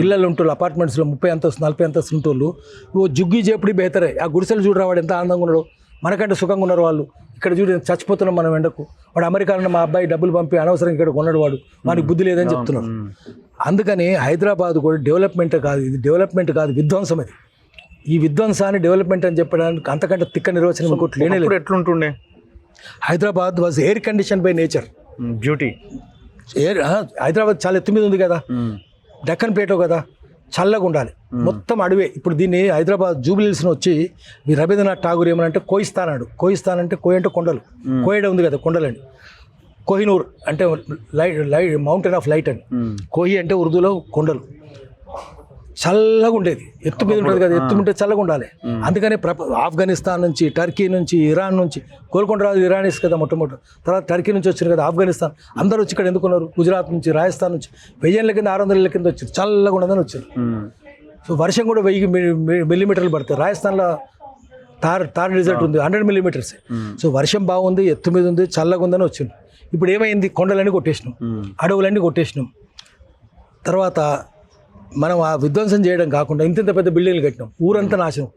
ఇళ్ళల్లో ఉంటారు, అపార్ట్మెంట్స్లో 30 అంతస్తు 40 అంతస్తు ఉంటోళ్ళు. ఓ జుగ్గి చేపడి బెహతరే. ఆ గుడిసెలు చూడరా వాడు ఎంత ఆనందంగా ఉన్నాడు, మనకంటే సుఖంగా ఉన్నారు వాళ్ళు. ఇక్కడ చూడు చచ్చిపోతున్నాం మనం ఎండకు. వాడు అమెరికాలో మా అబ్బాయి డబ్బులు పంపి అనవసరం ఇక్కడ కొన్నాడు, వాడికి బుద్ధి లేదని చెప్తున్నారు. అందుకని హైదరాబాద్ కూడా డెవలప్మెంట్ కాదు, ఇది డెవలప్మెంట్ కాదు, విధ్వంసం. అది ఈ విధ్వంసాన్ని డెవలప్మెంట్ అని చెప్పడానికి అంతకంటే తిక్క నిర్వచనం ఇంకోటి లేనే లేదు. ఎట్లుంటుండే Hyderabad was air condition by nature, beauty. Hyderabad చాలా ఎత్తు మీద ఉంది కదా, డక్కన్ ప్లేటో కదా, చల్లగా ఉండాలి, మొత్తం అడవే. ఇప్పుడు దీన్ని హైదరాబాద్ జూబిలీస్ని వచ్చి మీ రవీంద్రనాథ్ ఠాగూర్ ఏమనంటే కోయిస్తాన్ అన్నాడు. కోయిస్తాన్ అంటే కోయి అంటే కొండలు, కోయడ ఉంది కదా కొండలండి. కోహినూర్ అంటే లైట్ మౌంటైన్ ఆఫ్ లైట్ అని. కోహి అంటే ఉర్దూలో కొండలు. చల్లగా ఉండేది, ఎత్తు మీద ఉంటుంది కదా, ఎత్తు ఉంటే చల్లగా ఉండాలి. అందుకనే ఆఫ్ఘనిస్తాన్ నుంచి, టర్కీ నుంచి, ఇరాన్ నుంచి, గోల్కొండ రాజు ఇరానీస్ కదా మొట్టమొదటి, తర్వాత టర్కీ నుంచి వచ్చారు కదా, ఆఫ్ఘనిస్తాన్, అందరూ వచ్చి ఇక్కడ ఎందుకున్నారు. గుజరాత్ నుంచి, రాజస్థాన్ నుంచి 1000 కింద 600 కింద వచ్చారు, చల్లగా ఉండదని వచ్చారు. సో వర్షం కూడా 1000 మిల్లీమీటర్లు పడతాయి. రాజస్థాన్లో తార్ రిజల్ట్ ఉంది 100 మిల్లీమీటర్స్. సో వర్షం బాగుంది, ఎత్తు మీద ఉంది, చల్లగా ఉందని వచ్చింది. ఇప్పుడు ఏమైంది, కొండలన్నీ కొట్టేసినాం, అడవులన్నీ కొట్టేసినాం. తర్వాత మనం ఆ విధ్వంసం చేయడం కాకుండా ఇంత పెద్ద బిల్డింగ్లు కట్టినాం, ఊరంతా నాశనం.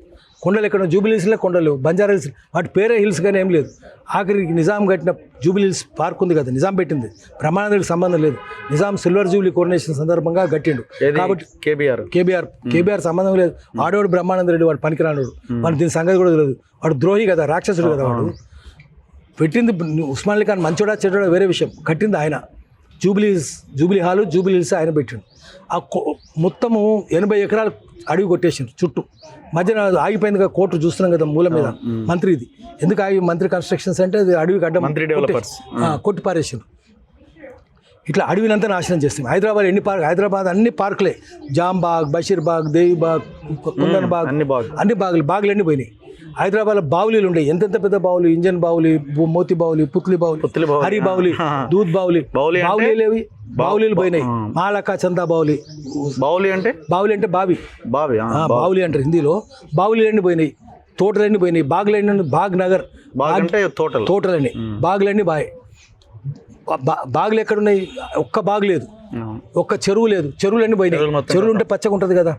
కొండలు ఎక్కడ, జూబిలీ హిల్స్లో కొండలు లేవు, బంజారా హిల్స్, వాటి పేరే హిల్స్ కానీ ఏం లేదు. ఆఖరికి నిజాం కట్టిన జూబిలీ హిల్స్ పార్క్ ఉంది కదా, నిజాం పెట్టింది, బ్రహ్మానందరికి సంబంధం లేదు. నిజాం సిల్వర్ జూబిలీ కోఆర్డినేషన్ సందర్భంగా కట్టిండు కాబట్టి కేబీఆర్ సంబంధం లేదు. వాడోడు బ్రహ్మానంద రెడ్డి, వాడు పనికిరానుడు, వాడు దీని సంగతి కూడా తెలియదు, వాడు ద్రోహి కదా, రాక్షసుడు కదా. వాడు పెట్టింది ఉస్మాన్ అలీ ఖాన్ మంచోడా చెడ్డా వేరే విషయం, కట్టింది ఆయన. జూబిలీ హాలు, జూబిలీ హిల్స్ ఆయన పెట్టిండు. ఆ మొత్తము 80 ఎకరాలు అడవి కొట్టేసిండు చుట్టూ. మధ్యన ఆగిపోయింది కదా, కోర్టు చూస్తున్నాం కదా మూల మీద, మంత్రి ఇది ఎందుకు ఆగి, మంత్రి కన్స్ట్రక్షన్స్ అంటే అది అడవికి అడ్డం కొట్టి పారేసిండు. ఇట్లా అడవినంతా నాశనం చేస్తాం. హైదరాబాద్ అన్ని పార్కులే, జాంబాగ్, బషీర్బాగ్, దేవిబాగ్, కుందన్బాగ్, అన్ని బాగులన్నీ పోయినాయి. హైదరాబాద్లో బావులీలు ఉండే, ఎంతెంత పెద్ద బావులు, ఇంజన్ బావులి, మోతి బావులి, పుత్లి బావులి, హరి బావులి, దూద్ బావులి, బావులీలేవి బావులీలు పోయినాయి. మాలకా చందా బావులి. బావులి అంటే బావి, బావులి అంటారు హిందీలో. బావులీలన్నీ పోయినాయి, తోటలన్నీ పోయినాయి, బాగులన్నీ, బాగ్ నగర్ అంటే తోటలన్నీ, బాగులన్నీ బాగులు ఎక్కడున్నాయి, ఒక్క బాగు లేదు, ఒక్క చెరువు లేదు, చెరువులన్నీ పోయినాయి. చెరువులు ఉంటే పచ్చగా ఉంటుంది కదా.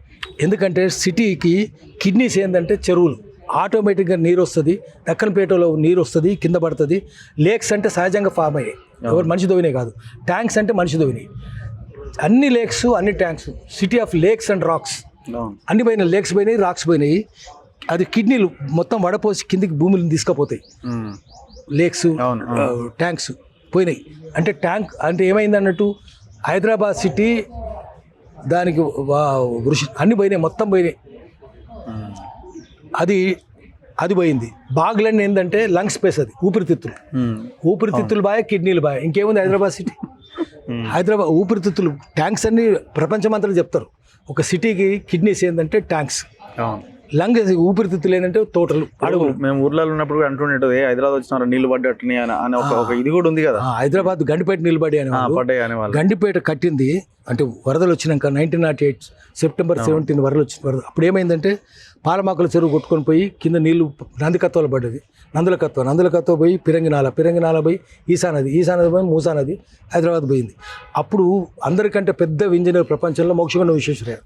ఎందుకంటే సిటీకి కిడ్నీస్ ఏంటంటే చెరువులు. ఆటోమేటిక్గా నీరు వస్తుంది, దక్కన్పేటలో నీరు వస్తుంది, కింద పడుతుంది. లేక్స్ అంటే సహజంగా ఫామ్ అయ్యాయి, ఎవరు మనిషి దోవినాయి కాదు. ట్యాంక్స్ అంటే మనిషి దోవినాయి. అన్ని లేక్స్, అన్ని tanks, city of lakes and rocks. అన్ని పోయినాయి, లేక్స్ పోయినాయి, రాక్స్ పోయినాయి. అది కిడ్నీలు మొత్తం వడపోసి కిందికి భూములను తీసుకుపోతాయి. లేక్స్, ట్యాంక్స్ పోయినాయి. అంటే ట్యాంక్ అంటే ఏమైంది అన్నట్టు, హైదరాబాద్ సిటీ దానికి అన్ని పోయినాయి, మొత్తం పోయినాయి. అది పోయింది. బాగులన్నీ ఏంటంటే లంగ్ స్పేస్, అది ఊపిరితిత్తులు బాయ్, కిడ్నీలు బాయ్, ఇంకేముంది హైదరాబాద్ సిటీ. హైదరాబాద్ ఊపిరితిత్తులు, ట్యాంక్స్ అన్ని ప్రపంచమంతా చెప్తారు. ఒక సిటీకి కిడ్నీస్ ఏంటంటే ట్యాంక్స్, లంగ్ ఊపిరితిత్తులు ఏంటంటే తోటలు, అడుగులు. మేము ఊర్లలో ఉన్నప్పుడు అంటుండేది హైదరాబాద్ వచ్చిన నీళ్లు పడ్డట్టుని అని ఒక ఇది కూడా ఉంది కదా. హైదరాబాద్ గండిపేట నిలబడి అని గండిపేట కట్టింది అంటే వరదలు వచ్చినాక 1908 సెప్టెంబర్ 17 వరదలు వచ్చిన అప్పుడు ఏమైందంటే పాలమాకుల చెరువు కొట్టుకొని పోయి కింద నీళ్లు నందికత్వాలు పడ్డది. నందులకత్వ పోయి పిరంగినాల పోయి ఈశానది పోయి మూసానది హైదరాబాద్ పోయింది. అప్పుడు అందరికంటే పెద్ద ఇంజనీర్ ప్రపంచంలో మోక్షగుండ విశ్వేశ్వరయ్య,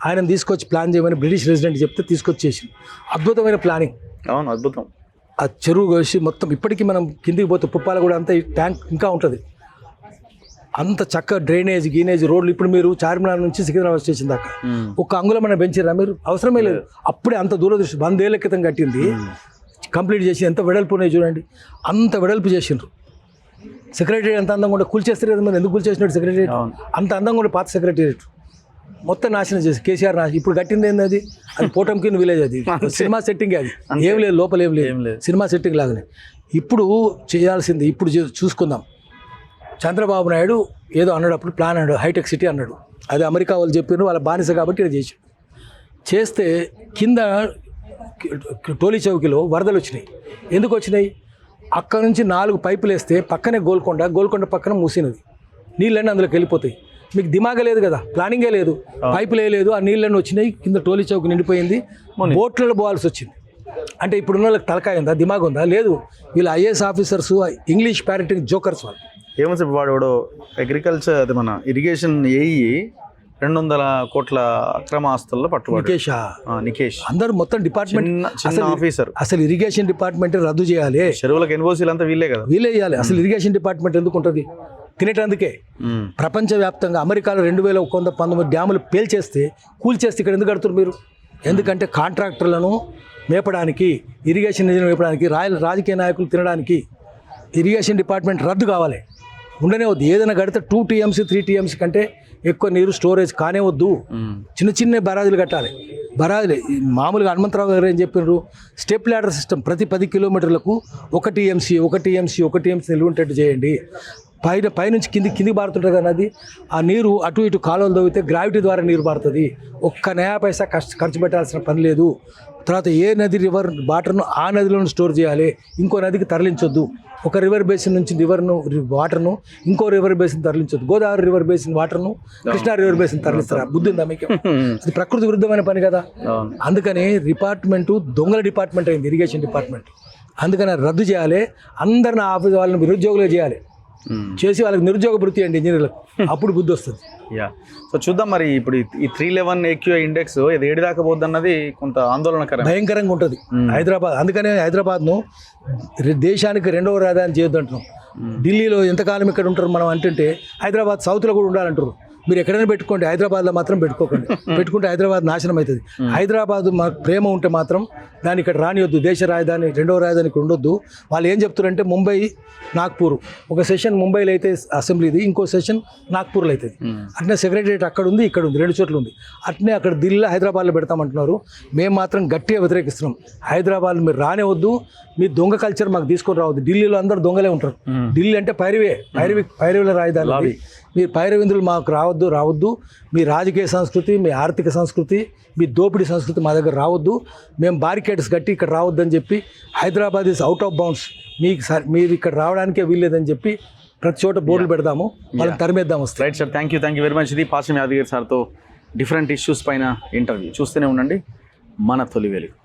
ఆయన తీసుకొచ్చి ప్లాన్ చేయమని బ్రిటిష్ రెసిడెంట్ చెప్తే తీసుకొచ్చి చేసింది. అద్భుతమైన ప్లానింగ్. అవును, అద్భుతం. ఆ చెరువు కోసి మొత్తం ఇప్పటికీ మనం కిందికి పోతే పుప్పాల కూడా అంతా ట్యాంక్ ఇంకా ఉంటుంది. అంత చక్క డ్రైనేజ్, గీనేజ్, రోడ్లు. ఇప్పుడు మీరు చార్మినార్ నుంచి సికింద్రాబాద్ స్టేషన్ దాకా ఒక అంగుళం మన పెంచారా మీరు? అవసరమే లేదు. అప్పుడే అంత దూరదృష్టి 100 ఏళ్ల క్రితం కట్టింది, కంప్లీట్ చేసి ఎంత వెడల్పు ఉన్నాయి చూడండి, అంత వెడల్పు చేసిండ్రు. సెక్రటరీ ఎంత అందంగా ఉండే, కూల్చేస్తారు కదా మరి, ఎందుకు కూల్చేసినట్టు సెక్రటరీ అంత అందంగా ఉండే పాత సెక్రటరియట్ మొత్తం నాశనం చేసి కేసీఆర్ ఇప్పుడు కట్టింది ఏంది, అది పోటంకిన్ విలేజ్, అది సినిమా సెట్టింగ్, అది ఏం లేదు, లోపల ఏం లేదు, సినిమా సెట్టింగ్ లాగానే. ఇప్పుడు చేయాల్సింది, ఇప్పుడు చూసుకుందాం. చంద్రబాబు నాయుడు ఏదో అన్నాడు, అప్పుడు ప్లాన్ అన్నాడు, హైటెక్ సిటీ అన్నాడు. అది అమెరికా వాళ్ళు చెప్పారు, వాళ్ళ బానిస కాబట్టి ఇది చేసాడు. చేస్తే కింద టోలీ చౌకీలో వరదలు వచ్చినాయి. ఎందుకు వచ్చినాయి? అక్కడ నుంచి 4 పైపులు వేస్తే పక్కనే గోల్కొండ పక్కన మూసినది, నీళ్ళన్నీ అందులోకి వెళ్ళిపోతాయి. మీకు దిమాగే లేదు కదా, ప్లానింగే లేదు, పైపులు వేయలేదు, ఆ నీళ్ళన్నీ వచ్చినాయి, కింద టోలీ చౌక్ నిండిపోయింది, బోట్లలో పోవాల్సి వచ్చింది. అంటే ఇప్పుడున్న వాళ్ళకి తలకాయ ఉందా, దిమాగ్ ఉందా? లేదు. వీళ్ళు IAS officers English parenting jokers వాళ్ళు. ఏమో చెప్పి వాడు అగ్రికల్చర్ అది మన ఇరిగేషన్ ఏఈ 200 కోట్ల అక్రమ ఆస్తుల్లో పట్టుబడి నికేష్ అందరూ మొత్తం డిపార్ట్మెంట్ ఆఫీసర్. అసలు ఇరిగేషన్ డిపార్ట్మెంట్ రద్దు చేయాలి. చెరువులకు ఎన్ఓసీలు అంతా వీళ్ళే కదా, వీళ్ళే చేయాలి. అసలు ఇరిగేషన్ డిపార్ట్మెంట్ ఎందుకు ఉంటుంది? తినేటందుకే. ప్రపంచవ్యాప్తంగా అమెరికాలో 2119 డ్యాములు పేల్చేస్తే కూల్చేస్తే ఇక్కడ ఎందుకు కడుతున్నారు మీరు? ఎందుకంటే కాంట్రాక్టర్లను మేపడానికి, ఇరిగేషన్ ఇంజనీర్ మేపడానికి, రాజకీయ నాయకులు తినడానికి ఇరిగేషన్ డిపార్ట్మెంట్ రద్దు కావాలి. ఉండనే వద్దు. ఏదైనా కడితే 2 TMC 3 TMC కంటే ఎక్కువ నీరు స్టోరేజ్ కానే వద్దు. చిన్న బరాజులు కట్టాలి. బరాజులే మామూలుగా హనుమంతరావు గారు ఏం చెప్పినారు? స్టెప్ ల్యాడర్ సిస్టమ్, ప్రతి 10 కిలోమీటర్లకు 1 TMC నిలువ ఉండేట్టు చేయండి. పైనుంచి కిందికి బారుతుంటుంది కదా నది, ఆ నీరు అటు ఇటు కాలువలు తవ్వితే గ్రావిటీ ద్వారా నీరు బారుతుంది. ఒక్క నయా పైసా ఖర్చు పెట్టాల్సిన పని లేదు. తర్వాత ఏ నది రివర్ వాటర్ను ఆ నదిలోనే స్టోర్ చేయాలి, ఇంకో నదికి తరలించొద్దు. ఒక రివర్ బేసిన్ నుంచి వాటర్ను ఇంకో రివర్ బేసిన్ తరలించొద్దు. గోదావరి రివర్ బేసిన్ వాటర్ను కృష్ణా రివర్ బేసిన్ తరలిస్తారా? బుద్ధి ఉందా మీకు? అది ప్రకృతి విరుద్ధమైన పని కదా. అందుకని డిపార్ట్మెంటు దొంగల డిపార్ట్మెంట్ అయింది, ఇరిగేషన్ డిపార్ట్మెంట్. అందుకని రద్దు చేయాలి. అందరిని ఆఫీస్ వాళ్ళని నిరుద్యోగులు చేయాలి, చేసి వాళ్ళకి నిరుద్యోగ వృత్తి అండి ఇంజనీర్లకు, అప్పుడు బుద్ధి వస్తుంది. సో చూద్దాం మరి. ఇప్పుడు ఈ 311 AQI ఇండెక్స్ ఇది 7 దాకా పోద్ది అన్నది కొంత ఆందోళనకరం, భయంకరంగా ఉంటుంది హైదరాబాద్. అందుకనే హైదరాబాద్ను దేశానికి 2వ రాజధాని చేయొద్దు అంటున్నాం. ఢిల్లీలో ఎంతకాలం ఇక్కడ ఉంటారు మనం అంటుంటే, హైదరాబాద్ సౌత్లో కూడా ఉండాలంటారు. మీరు ఎక్కడైనా పెట్టుకోండి, హైదరాబాద్లో మాత్రం పెట్టుకోకండి. పెట్టుకుంటే హైదరాబాద్ నాశనం అవుతుంది. హైదరాబాద్ మాకు ప్రేమ ఉంటే మాత్రం దాన్ని ఇక్కడ రానివద్దు. దేశ రాజధాని 2వ రాజధాని ఇక్కడ ఉండొద్దు. వాళ్ళు ఏం చెప్తారంటే ముంబై నాగ్పూర్, ఒక సెషన్ ముంబైలో అయితే అసెంబ్లీది, ఇంకో సెషన్ నాగ్పూర్లో అవుతుంది. అట్నే సెక్రటరియట్ అక్కడ ఉంది, ఇక్కడ ఉంది, 2 చోట్ల ఉంది. అట్నే అక్కడ ఢిల్లీలో హైదరాబాద్లో పెడతామంటున్నారు. మేము మాత్రం గట్టిగా వ్యతిరేకిస్తున్నాం. హైదరాబాద్ మీరు రానివద్దు, మీ దొంగ కల్చర్ మాకు తీసుకొని రావద్దు. ఢిల్లీలో అందరూ దొంగలే ఉంటారు. ఢిల్లీ అంటే పైరవీల రాజధాని. మీరు పైరవిందులు మాకు రావద్దు. మీ రాజకీయ సంస్కృతి, మీ ఆర్థిక సంస్కృతి, మీ దోపిడీ సంస్కృతి మా దగ్గర రావద్దు. మేము బారికేడ్స్ కట్టి ఇక్కడ రావద్దని చెప్పి, Hyderabad is out of bounds, మీరు ఇక్కడ రావడానికే వీల్లేదని చెప్పి ప్రతి చోట బోర్డులు పెడదాము, వాళ్ళని తరిమేద్దాం వస్తాయి. Right sir, thank you very much. ఇది పాసం యాదగిరి సార్తో డిఫరెంట్ ఇష్యూస్ పైన ఇంటర్వ్యూ. చూస్తూనే ఉండండి మన తొలి వెలుగు.